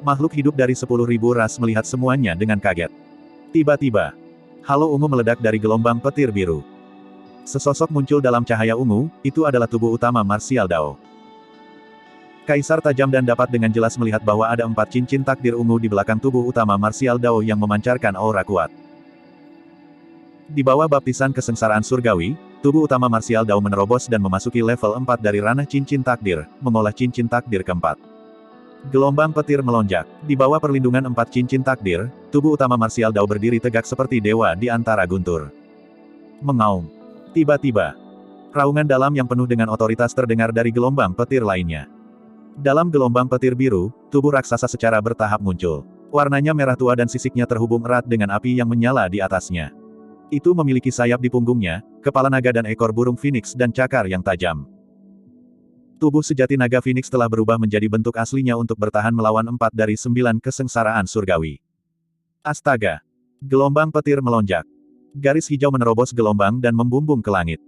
Makhluk hidup dari 10.000 ras melihat semuanya dengan kaget. Tiba-tiba, halo ungu meledak dari gelombang petir biru. Sesosok muncul dalam cahaya ungu, itu adalah tubuh utama marsial Dao. Kaisar tajam dan dapat dengan jelas melihat bahwa ada 4 cincin takdir ungu di belakang tubuh utama marsial Dao yang memancarkan aura kuat. Di bawah baptisan kesengsaraan surgawi, tubuh utama marsial Dao menerobos dan memasuki level 4 dari ranah cincin takdir, mengolah cincin takdir keempat. Gelombang petir melonjak. Di bawah perlindungan 4 cincin takdir, tubuh utama marsial Dao berdiri tegak seperti dewa di antara guntur. Mengaum. Tiba-tiba, raungan dalam yang penuh dengan otoritas terdengar dari gelombang petir lainnya. Dalam gelombang petir biru, tubuh raksasa secara bertahap muncul. Warnanya merah tua dan sisiknya terhubung erat dengan api yang menyala di atasnya. Itu memiliki sayap di punggungnya, kepala naga dan ekor burung phoenix dan cakar yang tajam. Tubuh sejati naga phoenix telah berubah menjadi bentuk aslinya untuk bertahan melawan 4 dari 9 kesengsaraan surgawi. Astaga! Gelombang petir melonjak. Garis hijau menerobos gelombang dan membumbung ke langit.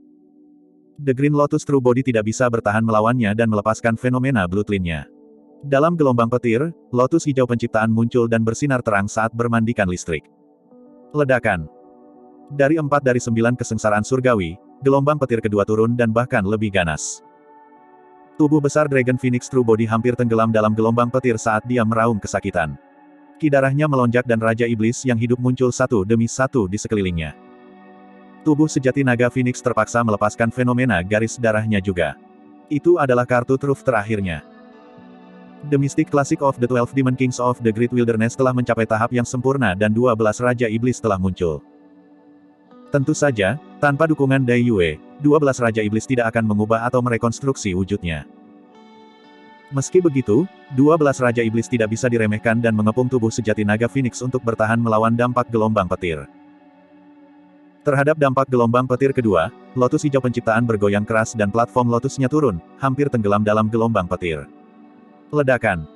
The Green Lotus True Body tidak bisa bertahan melawannya dan melepaskan fenomena Bloodline-nya. Dalam gelombang petir, lotus hijau penciptaan muncul dan bersinar terang saat bermandikan listrik. Ledakan. Dari 4 dari 9 kesengsaraan surgawi, gelombang petir kedua turun dan bahkan lebih ganas. Tubuh besar Dragon Phoenix True Body hampir tenggelam dalam gelombang petir saat dia meraung kesakitan. Ki darahnya melonjak dan Raja Iblis yang hidup muncul satu demi satu di sekelilingnya. Tubuh sejati naga Phoenix terpaksa melepaskan fenomena garis darahnya juga. Itu adalah kartu truf terakhirnya. The Mystic Classic of the 12 Demon Kings of the Great Wilderness telah mencapai tahap yang sempurna dan 12 Raja Iblis telah muncul. Tentu saja, tanpa dukungan Dai Yue, 12 Raja Iblis tidak akan mengubah atau merekonstruksi wujudnya. Meski begitu, 12 Raja Iblis tidak bisa diremehkan dan mengepung tubuh sejati naga Phoenix untuk bertahan melawan dampak gelombang petir. Terhadap dampak gelombang petir kedua, lotus hijau penciptaan bergoyang keras dan platform lotusnya turun, hampir tenggelam dalam gelombang petir. Ledakan.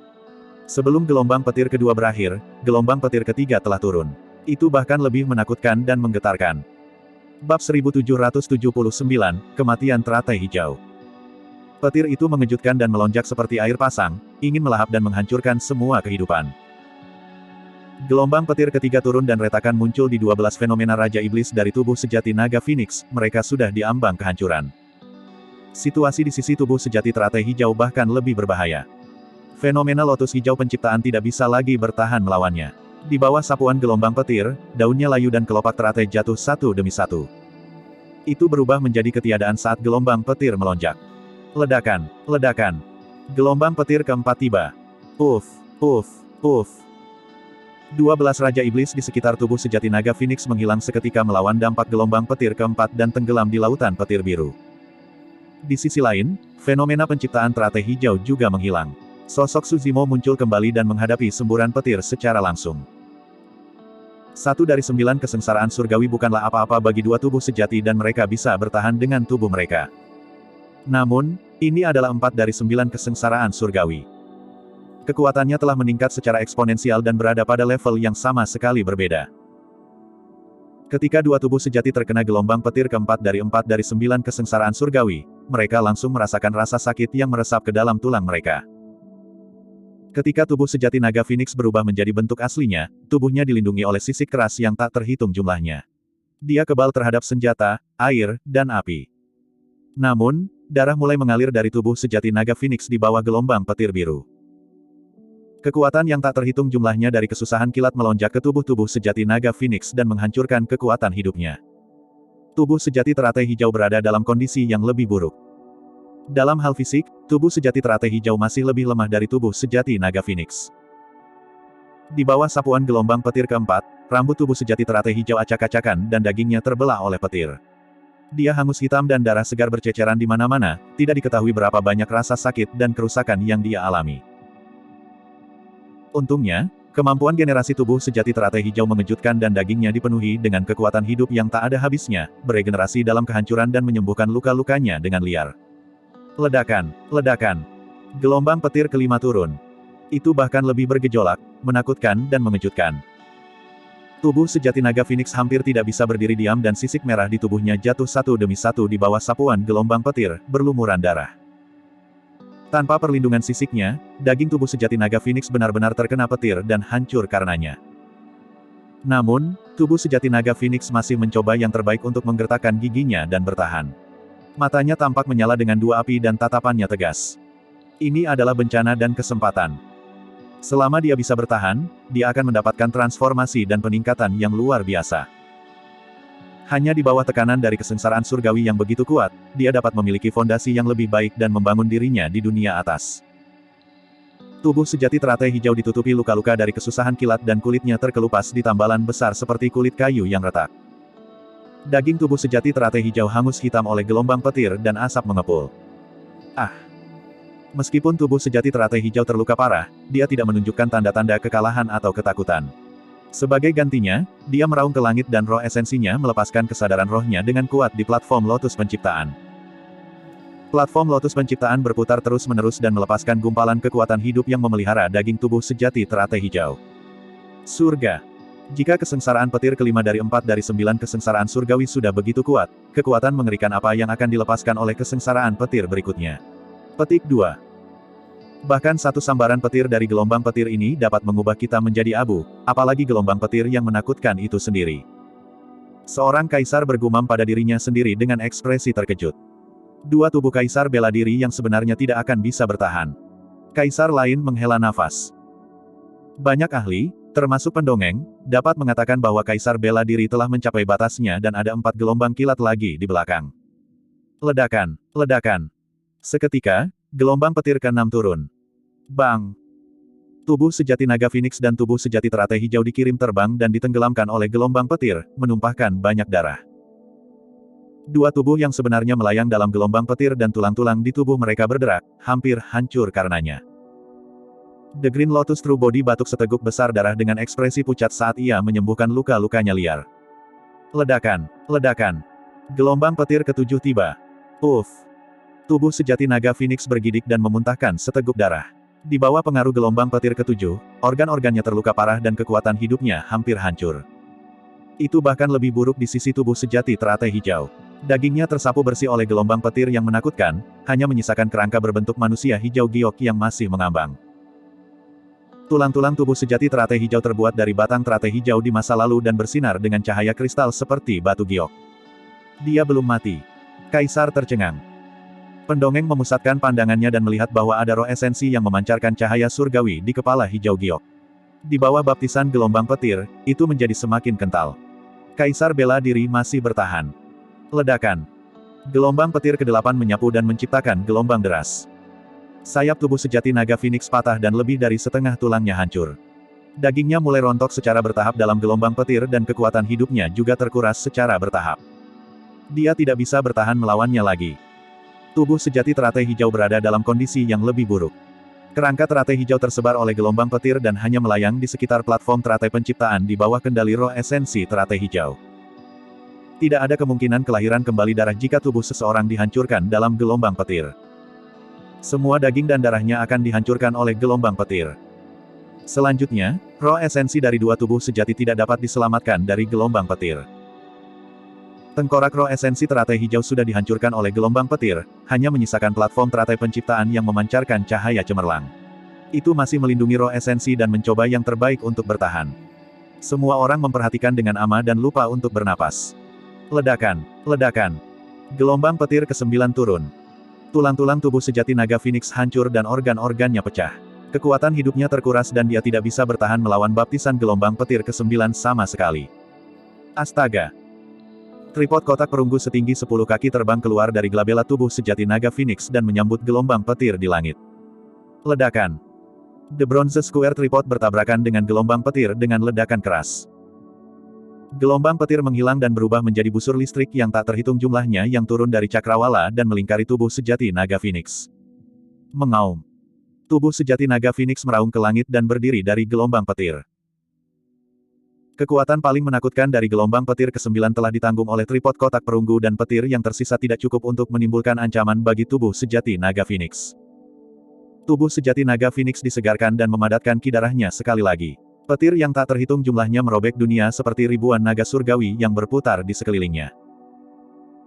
Sebelum gelombang petir kedua berakhir, gelombang petir ketiga telah turun. Itu bahkan lebih menakutkan dan menggetarkan. Bab 1779, Kematian Teratai Hijau. Petir itu mengejutkan dan melonjak seperti air pasang, ingin melahap dan menghancurkan semua kehidupan. Gelombang petir ketiga turun dan retakan muncul di 12 fenomena Raja Iblis dari tubuh sejati naga Phoenix, mereka sudah diambang kehancuran. Situasi di sisi tubuh sejati teratai hijau bahkan lebih berbahaya. Fenomena lotus hijau penciptaan tidak bisa lagi bertahan melawannya. Di bawah sapuan gelombang petir, daunnya layu dan kelopak teratai jatuh satu demi satu. Itu berubah menjadi ketiadaan saat gelombang petir melonjak. Ledakan, ledakan. Gelombang petir keempat tiba. Uff, uff, uff. 12 Raja Iblis di sekitar tubuh sejati naga Phoenix menghilang seketika melawan dampak gelombang petir keempat dan tenggelam di lautan petir biru. Di sisi lain, fenomena penciptaan teratai hijau juga menghilang. Sosok Suzimo muncul kembali dan menghadapi semburan petir secara langsung. 1 dari 9 kesengsaraan surgawi bukanlah apa-apa bagi dua tubuh sejati dan mereka bisa bertahan dengan tubuh mereka. Namun, ini adalah 4 dari 9 kesengsaraan surgawi. Kekuatannya telah meningkat secara eksponensial dan berada pada level yang sama sekali berbeda. Ketika dua tubuh sejati terkena gelombang petir keempat dari 4 dari 9 kesengsaraan surgawi, mereka langsung merasakan rasa sakit yang meresap ke dalam tulang mereka. Ketika tubuh sejati naga Phoenix berubah menjadi bentuk aslinya, tubuhnya dilindungi oleh sisik keras yang tak terhitung jumlahnya. Dia kebal terhadap senjata, air, dan api. Namun, darah mulai mengalir dari tubuh sejati naga Phoenix di bawah gelombang petir biru. Kekuatan yang tak terhitung jumlahnya dari kesusahan kilat melonjak ke tubuh-tubuh sejati naga Phoenix dan menghancurkan kekuatan hidupnya. Tubuh sejati teratai hijau berada dalam kondisi yang lebih buruk. Dalam hal fisik, tubuh sejati teratai hijau masih lebih lemah dari tubuh sejati naga Phoenix. Di bawah sapuan gelombang petir keempat, rambut tubuh sejati teratai hijau acak-acakan dan dagingnya terbelah oleh petir. Dia hangus hitam dan darah segar berceceran di mana-mana, tidak diketahui berapa banyak rasa sakit dan kerusakan yang dia alami. Untungnya, kemampuan generasi tubuh sejati teratai hijau mengejutkan dan dagingnya dipenuhi dengan kekuatan hidup yang tak ada habisnya, beregenerasi dalam kehancuran dan menyembuhkan luka-lukanya dengan liar. Ledakan, ledakan. Gelombang petir kelima turun. Itu bahkan lebih bergejolak, menakutkan dan mengejutkan. Tubuh sejati naga Phoenix hampir tidak bisa berdiri diam dan sisik merah di tubuhnya jatuh satu demi satu di bawah sapuan gelombang petir, berlumuran darah. Tanpa perlindungan sisiknya, daging tubuh sejati naga Phoenix benar-benar terkena petir dan hancur karenanya. Namun, tubuh sejati naga Phoenix masih mencoba yang terbaik untuk menggertakkan giginya dan bertahan. Matanya tampak menyala dengan dua api dan tatapannya tegas. Ini adalah bencana dan kesempatan. Selama dia bisa bertahan, dia akan mendapatkan transformasi dan peningkatan yang luar biasa. Hanya di bawah tekanan dari kesengsaraan surgawi yang begitu kuat, dia dapat memiliki fondasi yang lebih baik dan membangun dirinya di dunia atas. Tubuh sejati teratai hijau ditutupi luka-luka dari kesusahan kilat dan kulitnya terkelupas di tambalan besar seperti kulit kayu yang retak. Daging tubuh sejati teratai hijau hangus hitam oleh gelombang petir dan asap mengepul. Ah! Meskipun tubuh sejati teratai hijau terluka parah, dia tidak menunjukkan tanda-tanda kekalahan atau ketakutan. Sebagai gantinya, dia meraung ke langit dan roh esensinya melepaskan kesadaran rohnya dengan kuat di platform Lotus Penciptaan. Platform Lotus Penciptaan berputar terus-menerus dan melepaskan gumpalan kekuatan hidup yang memelihara daging tubuh sejati teratai hijau. Surga. Jika kesengsaraan petir kelima dari 4 dari 9 kesengsaraan surgawi sudah begitu kuat, kekuatan mengerikan apa yang akan dilepaskan oleh kesengsaraan petir berikutnya? Petik 2. Bahkan satu sambaran petir dari gelombang petir ini dapat mengubah kita menjadi abu, apalagi gelombang petir yang menakutkan itu sendiri. Seorang kaisar bergumam pada dirinya sendiri dengan ekspresi terkejut. Dua tubuh kaisar bela diri yang sebenarnya tidak akan bisa bertahan. Kaisar lain menghela nafas. Banyak ahli, termasuk pendongeng, dapat mengatakan bahwa kaisar bela diri telah mencapai batasnya dan ada 4 gelombang kilat lagi di belakang. Ledakan, ledakan. Seketika, gelombang petir ke-6 turun. Bang! Tubuh sejati naga Phoenix dan tubuh sejati teratai hijau dikirim terbang dan ditenggelamkan oleh gelombang petir, menumpahkan banyak darah. Dua tubuh yang sebenarnya melayang dalam gelombang petir dan tulang-tulang di tubuh mereka berderak, hampir hancur karenanya. The Green Lotus True Body batuk seteguk besar darah dengan ekspresi pucat saat ia menyembuhkan luka-lukanya liar. Ledakan, ledakan. Gelombang petir ke-7 tiba. Uff! Tubuh sejati naga Phoenix bergidik dan memuntahkan seteguk darah. Di bawah pengaruh gelombang petir ke-7, organ-organnya terluka parah dan kekuatan hidupnya hampir hancur. Itu bahkan lebih buruk di sisi tubuh sejati teratai hijau. Dagingnya tersapu bersih oleh gelombang petir yang menakutkan, hanya menyisakan kerangka berbentuk manusia hijau giok yang masih mengambang. Tulang-tulang tubuh sejati teratai hijau terbuat dari batang teratai hijau di masa lalu dan bersinar dengan cahaya kristal seperti batu giok. Dia belum mati. Kaisar tercengang. Pendongeng memusatkan pandangannya dan melihat bahwa ada roh esensi yang memancarkan cahaya surgawi di kepala hijau giok. Di bawah baptisan gelombang petir, itu menjadi semakin kental. Kaisar bela diri masih bertahan. Ledakan. Gelombang petir ke-8 menyapu dan menciptakan gelombang deras. Sayap tubuh sejati naga Phoenix patah dan lebih dari setengah tulangnya hancur. Dagingnya mulai rontok secara bertahap dalam gelombang petir dan kekuatan hidupnya juga terkuras secara bertahap. Dia tidak bisa bertahan melawannya lagi. Tubuh sejati teratai hijau berada dalam kondisi yang lebih buruk. Kerangka teratai hijau tersebar oleh gelombang petir dan hanya melayang di sekitar platform teratai penciptaan di bawah kendali roh esensi teratai hijau. Tidak ada kemungkinan kelahiran kembali darah jika tubuh seseorang dihancurkan dalam gelombang petir. Semua daging dan darahnya akan dihancurkan oleh gelombang petir. Selanjutnya, roh esensi dari dua tubuh sejati tidak dapat diselamatkan dari gelombang petir. Tengkorak roh esensi teratai hijau sudah dihancurkan oleh gelombang petir, hanya menyisakan platform teratai penciptaan yang memancarkan cahaya cemerlang. Itu masih melindungi roh esensi dan mencoba yang terbaik untuk bertahan. Semua orang memperhatikan dengan ama dan lupa untuk bernapas. Ledakan, ledakan. Gelombang petir ke-9 turun. Tulang-tulang tubuh sejati naga Phoenix hancur dan organ-organnya pecah. Kekuatan hidupnya terkuras dan dia tidak bisa bertahan melawan baptisan gelombang petir ke-9 sama sekali. Astaga! Tripod kotak perunggu setinggi 10 kaki terbang keluar dari glabella tubuh sejati naga Phoenix dan menyambut gelombang petir di langit. Ledakan. The Bronze Square Tripod bertabrakan dengan gelombang petir dengan ledakan keras. Gelombang petir menghilang dan berubah menjadi busur listrik yang tak terhitung jumlahnya yang turun dari cakrawala dan melingkari tubuh sejati naga Phoenix. Mengaum. Tubuh sejati naga Phoenix meraung ke langit dan berdiri dari gelombang petir. Kekuatan paling menakutkan dari gelombang petir ke-9 telah ditanggung oleh tripod kotak perunggu dan petir yang tersisa tidak cukup untuk menimbulkan ancaman bagi tubuh sejati naga Phoenix. Tubuh sejati naga Phoenix disegarkan dan memadatkan ki darahnya sekali lagi. Petir yang tak terhitung jumlahnya merobek dunia seperti ribuan naga surgawi yang berputar di sekelilingnya.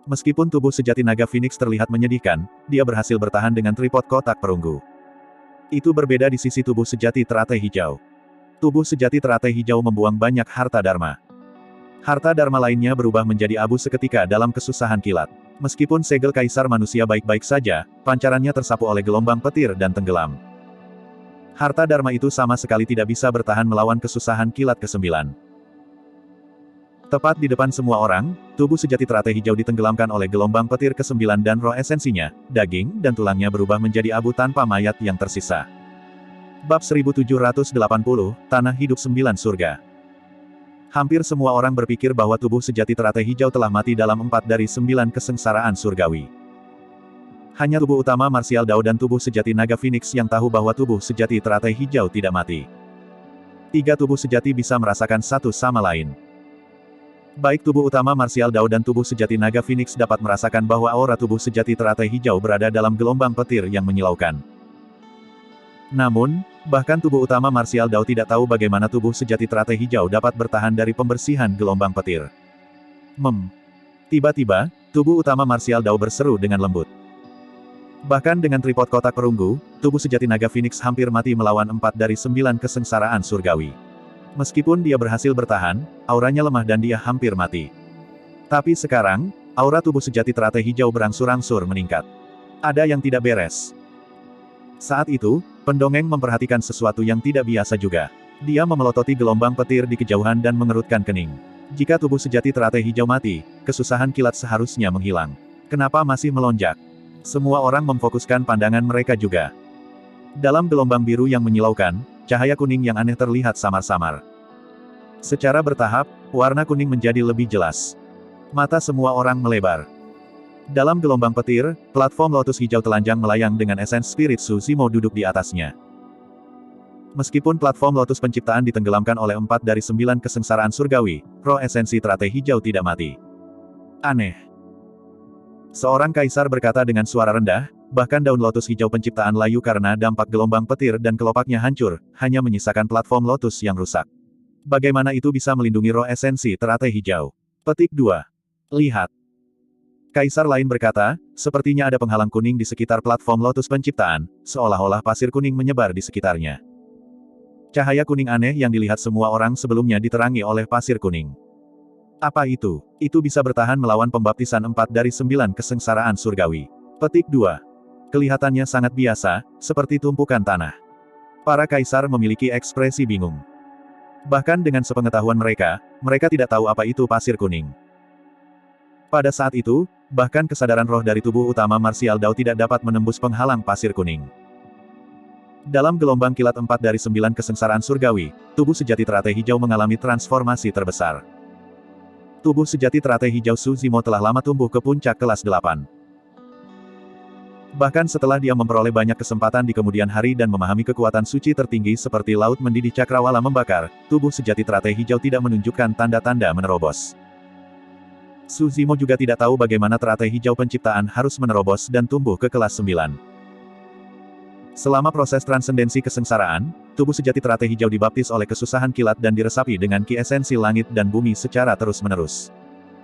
Meskipun tubuh sejati naga Phoenix terlihat menyedihkan, dia berhasil bertahan dengan tripod kotak perunggu. Itu berbeda di sisi tubuh sejati teratai hijau. Tubuh sejati teratai hijau membuang banyak harta dharma. Harta dharma lainnya berubah menjadi abu seketika dalam kesusahan kilat. Meskipun segel kaisar manusia baik-baik saja, pancarannya tersapu oleh gelombang petir dan tenggelam. Harta dharma itu sama sekali tidak bisa bertahan melawan kesusahan kilat ke-9. Tepat di depan semua orang, tubuh sejati teratai hijau ditenggelamkan oleh gelombang petir ke-9 dan roh esensinya, daging dan tulangnya berubah menjadi abu tanpa mayat yang tersisa. Bab 1780, Tanah Hidup 9 Surga. Hampir semua orang berpikir bahwa tubuh sejati teratai hijau telah mati dalam 4 dari 9 kesengsaraan surgawi. Hanya tubuh utama Martial Dao dan tubuh sejati naga Phoenix yang tahu bahwa tubuh sejati teratai hijau tidak mati. Tiga tubuh sejati bisa merasakan satu sama lain. Baik tubuh utama marsial Dao dan tubuh sejati naga Phoenix dapat merasakan bahwa aura tubuh sejati teratai hijau berada dalam gelombang petir yang menyilaukan. Namun, bahkan tubuh utama marsial Dao tidak tahu bagaimana tubuh sejati teratai hijau dapat bertahan dari pembersihan gelombang petir. Tiba-tiba, tubuh utama marsial Dao berseru dengan lembut. Bahkan dengan tripod kotak perunggu, tubuh sejati naga Phoenix hampir mati melawan 4 dari 9 kesengsaraan surgawi. Meskipun dia berhasil bertahan, auranya lemah dan dia hampir mati. Tapi sekarang, aura tubuh sejati teratai hijau berangsur-angsur meningkat. Ada yang tidak beres. Saat itu, pendongeng memperhatikan sesuatu yang tidak biasa juga. Dia memelototi gelombang petir di kejauhan dan mengerutkan kening. Jika tubuh sejati teratai hijau mati, kesusahan kilat seharusnya menghilang. Kenapa masih melonjak? Semua orang memfokuskan pandangan mereka juga. Dalam gelombang biru yang menyilaukan, cahaya kuning yang aneh terlihat samar-samar. Secara bertahap, warna kuning menjadi lebih jelas. Mata semua orang melebar. Dalam gelombang petir, platform lotus hijau telanjang melayang dengan esens spirit Su Zimo duduk di atasnya. Meskipun platform lotus penciptaan ditenggelamkan oleh 4 dari 9 kesengsaraan surgawi, roh esensi teratai hijau tidak mati. Aneh. Seorang kaisar berkata dengan suara rendah, bahkan daun lotus hijau penciptaan layu karena dampak gelombang petir dan kelopaknya hancur, hanya menyisakan platform lotus yang rusak. Bagaimana itu bisa melindungi roh esensi teratai hijau? Petik 2. Lihat. Kaisar lain berkata, sepertinya ada penghalang kuning di sekitar platform lotus penciptaan, seolah-olah pasir kuning menyebar di sekitarnya. Cahaya kuning aneh yang dilihat semua orang sebelumnya diterangi oleh pasir kuning. Apa itu? Itu bisa bertahan melawan pembaptisan 4 dari 9 kesengsaraan surgawi. Petik 2. Kelihatannya sangat biasa, seperti tumpukan tanah. Para kaisar memiliki ekspresi bingung. Bahkan dengan sepengetahuan mereka, mereka tidak tahu apa itu pasir kuning. Pada saat itu, bahkan kesadaran roh dari tubuh utama marsial Dao tidak dapat menembus penghalang pasir kuning. Dalam gelombang kilat 4 dari 9 kesengsaraan surgawi, tubuh sejati teratai hijau mengalami transformasi terbesar. Tubuh sejati teratai hijau Su Zimo telah lama tumbuh ke puncak kelas 8. Bahkan setelah dia memperoleh banyak kesempatan di kemudian hari dan memahami kekuatan suci tertinggi seperti laut mendidih cakrawala membakar, tubuh sejati teratai hijau tidak menunjukkan tanda-tanda menerobos. Su Zimo juga tidak tahu bagaimana teratai hijau penciptaan harus menerobos dan tumbuh ke kelas 9. Selama proses transendensi kesengsaraan, tubuh sejati teratai hijau dibaptis oleh kesusahan kilat dan diresapi dengan ki esensi langit dan bumi secara terus-menerus.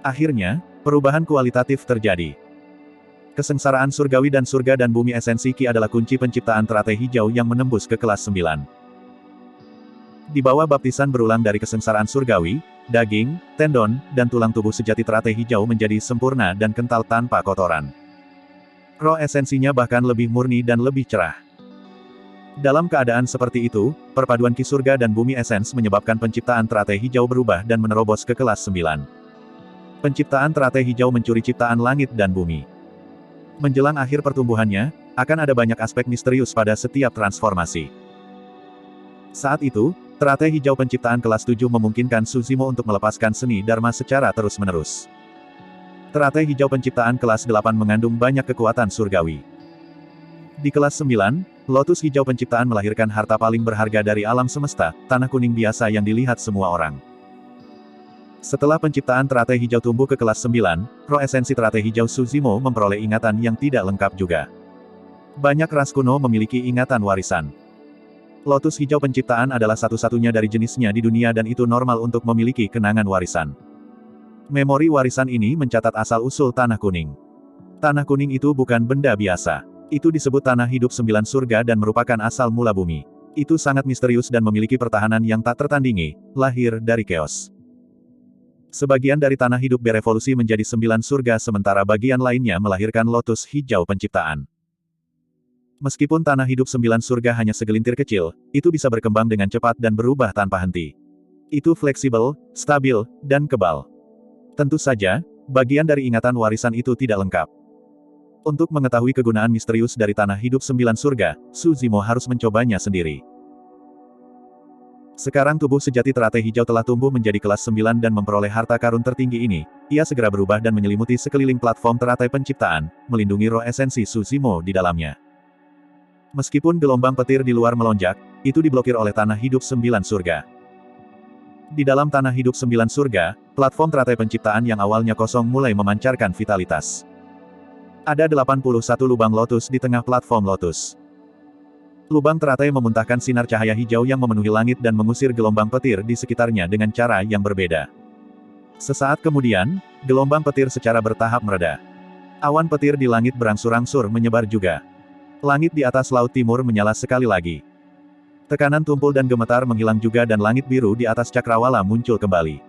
Akhirnya, perubahan kualitatif terjadi. Kesengsaraan surgawi dan surga dan bumi esensi ki adalah kunci penciptaan teratai hijau yang menembus ke kelas 9. Di bawah baptisan berulang dari kesengsaraan surgawi, daging, tendon, dan tulang tubuh sejati teratai hijau menjadi sempurna dan kental tanpa kotoran. Roh esensinya bahkan lebih murni dan lebih cerah. Dalam keadaan seperti itu, perpaduan ki surga dan bumi esens menyebabkan penciptaan teratai hijau berubah dan menerobos ke kelas 9. Penciptaan teratai hijau mencuri ciptaan langit dan bumi. Menjelang akhir pertumbuhannya, akan ada banyak aspek misterius pada setiap transformasi. Saat itu, teratai hijau penciptaan kelas 7 memungkinkan Su Zimo untuk melepaskan seni Dharma secara terus-menerus. Teratai hijau penciptaan kelas 8 mengandung banyak kekuatan surgawi. Di kelas 9, lotus hijau penciptaan melahirkan harta paling berharga dari alam semesta, tanah kuning biasa yang dilihat semua orang. Setelah penciptaan teratai hijau tumbuh ke kelas 9, roh esensi teratai hijau Su Zimo memperoleh ingatan yang tidak lengkap juga. Banyak ras kuno memiliki ingatan warisan. Lotus hijau penciptaan adalah satu-satunya dari jenisnya di dunia dan itu normal untuk memiliki kenangan warisan. Memori warisan ini mencatat asal-usul tanah kuning. Tanah kuning itu bukan benda biasa. Itu disebut tanah hidup 9 surga dan merupakan asal mula bumi. Itu sangat misterius dan memiliki pertahanan yang tak tertandingi, lahir dari keos. Sebagian dari tanah hidup berevolusi menjadi 9 surga sementara bagian lainnya melahirkan lotus hijau penciptaan. Meskipun tanah hidup 9 surga hanya segelintir kecil, itu bisa berkembang dengan cepat dan berubah tanpa henti. Itu fleksibel, stabil, dan kebal. Tentu saja, bagian dari ingatan warisan itu tidak lengkap. Untuk mengetahui kegunaan misterius dari tanah hidup 9 surga, Su Zimo harus mencobanya sendiri. Sekarang tubuh sejati teratai hijau telah tumbuh menjadi kelas 9 dan memperoleh harta karun tertinggi ini, ia segera berubah dan menyelimuti sekeliling platform teratai penciptaan, melindungi roh esensi Su Zimo di dalamnya. Meskipun gelombang petir di luar melonjak, itu diblokir oleh tanah hidup 9 surga. Di dalam tanah hidup 9 surga, platform teratai penciptaan yang awalnya kosong mulai memancarkan vitalitas. Ada 81 lubang lotus di tengah platform lotus. Lubang teratai memuntahkan sinar cahaya hijau yang memenuhi langit dan mengusir gelombang petir di sekitarnya dengan cara yang berbeda. Sesaat kemudian, gelombang petir secara bertahap mereda. Awan petir di langit berangsur-angsur menyebar juga. Langit di atas laut timur menyala sekali lagi. Tekanan tumpul dan gemetar menghilang juga dan langit biru di atas cakrawala muncul kembali.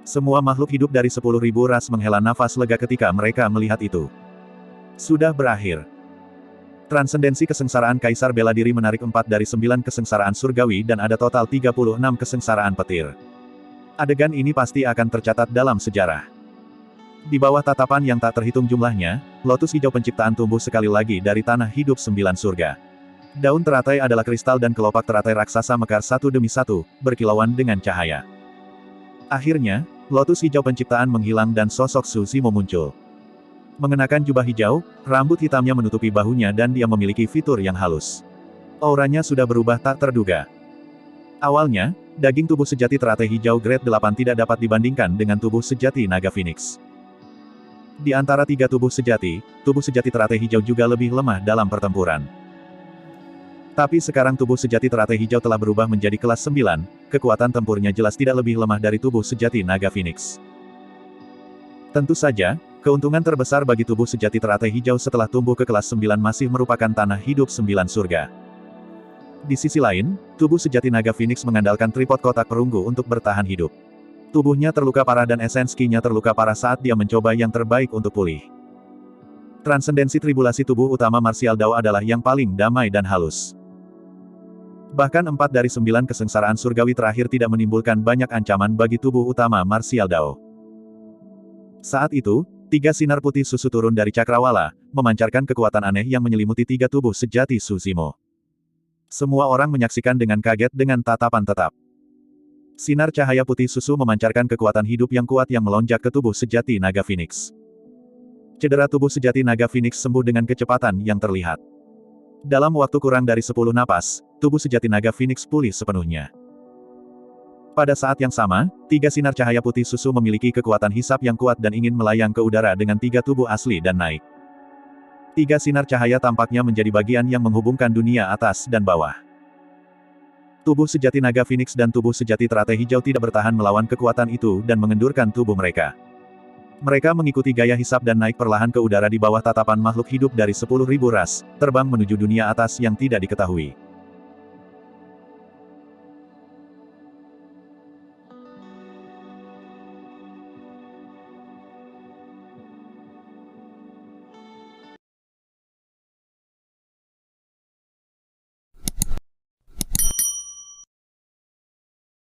Semua makhluk hidup dari 10.000 ras menghela nafas lega ketika mereka melihat itu. Sudah berakhir. Transendensi kesengsaraan Kaisar bela diri menarik 4 dari 9 kesengsaraan surgawi dan ada total 36 kesengsaraan petir. Adegan ini pasti akan tercatat dalam sejarah. Di bawah tatapan yang tak terhitung jumlahnya, lotus hijau penciptaan tumbuh sekali lagi dari tanah hidup 9 surga. Daun teratai adalah kristal dan kelopak teratai raksasa mekar satu demi satu, berkilauan dengan cahaya. Akhirnya, lotus hijau penciptaan menghilang dan sosok Suzy muncul. Mengenakan jubah hijau, rambut hitamnya menutupi bahunya dan dia memiliki fitur yang halus. Auranya sudah berubah tak terduga. Awalnya, daging tubuh sejati teratai hijau grade 8 tidak dapat dibandingkan dengan tubuh sejati naga Phoenix. Di antara 3 tubuh sejati teratai hijau juga lebih lemah dalam pertempuran. Tapi sekarang tubuh sejati teratai hijau telah berubah menjadi kelas 9, kekuatan tempurnya jelas tidak lebih lemah dari tubuh sejati naga Phoenix. Tentu saja, keuntungan terbesar bagi tubuh sejati teratai hijau setelah tumbuh ke kelas 9 masih merupakan tanah hidup 9 surga. Di sisi lain, tubuh sejati naga Phoenix mengandalkan tripod kotak perunggu untuk bertahan hidup. Tubuhnya terluka parah dan esens ki-nya terluka parah saat dia mencoba yang terbaik untuk pulih. Transendensi tribulasi tubuh utama Martial Dao adalah yang paling damai dan halus. Bahkan 4 dari 9 kesengsaraan surgawi terakhir tidak menimbulkan banyak ancaman bagi tubuh utama Martial Dao. Saat itu, 3 sinar putih susu turun dari cakrawala, memancarkan kekuatan aneh yang menyelimuti 3 tubuh sejati Suzimo. Semua orang menyaksikan dengan kaget dengan tatapan tetap. Sinar cahaya putih susu memancarkan kekuatan hidup yang kuat yang melonjak ke tubuh sejati naga Phoenix. Cedera tubuh sejati naga Phoenix sembuh dengan kecepatan yang terlihat. Dalam waktu kurang dari 10 napas, tubuh sejati naga Phoenix pulih sepenuhnya. Pada saat yang sama, 3 sinar cahaya putih susu memiliki kekuatan hisap yang kuat dan ingin melayang ke udara dengan 3 tubuh asli dan naik. 3 sinar cahaya tampaknya menjadi bagian yang menghubungkan dunia atas dan bawah. Tubuh sejati naga Phoenix dan tubuh sejati teratai hijau tidak bertahan melawan kekuatan itu dan mengendurkan tubuh mereka. Mereka mengikuti gaya hisap dan naik perlahan ke udara di bawah tatapan makhluk hidup dari 10.000 ras, terbang menuju dunia atas yang tidak diketahui.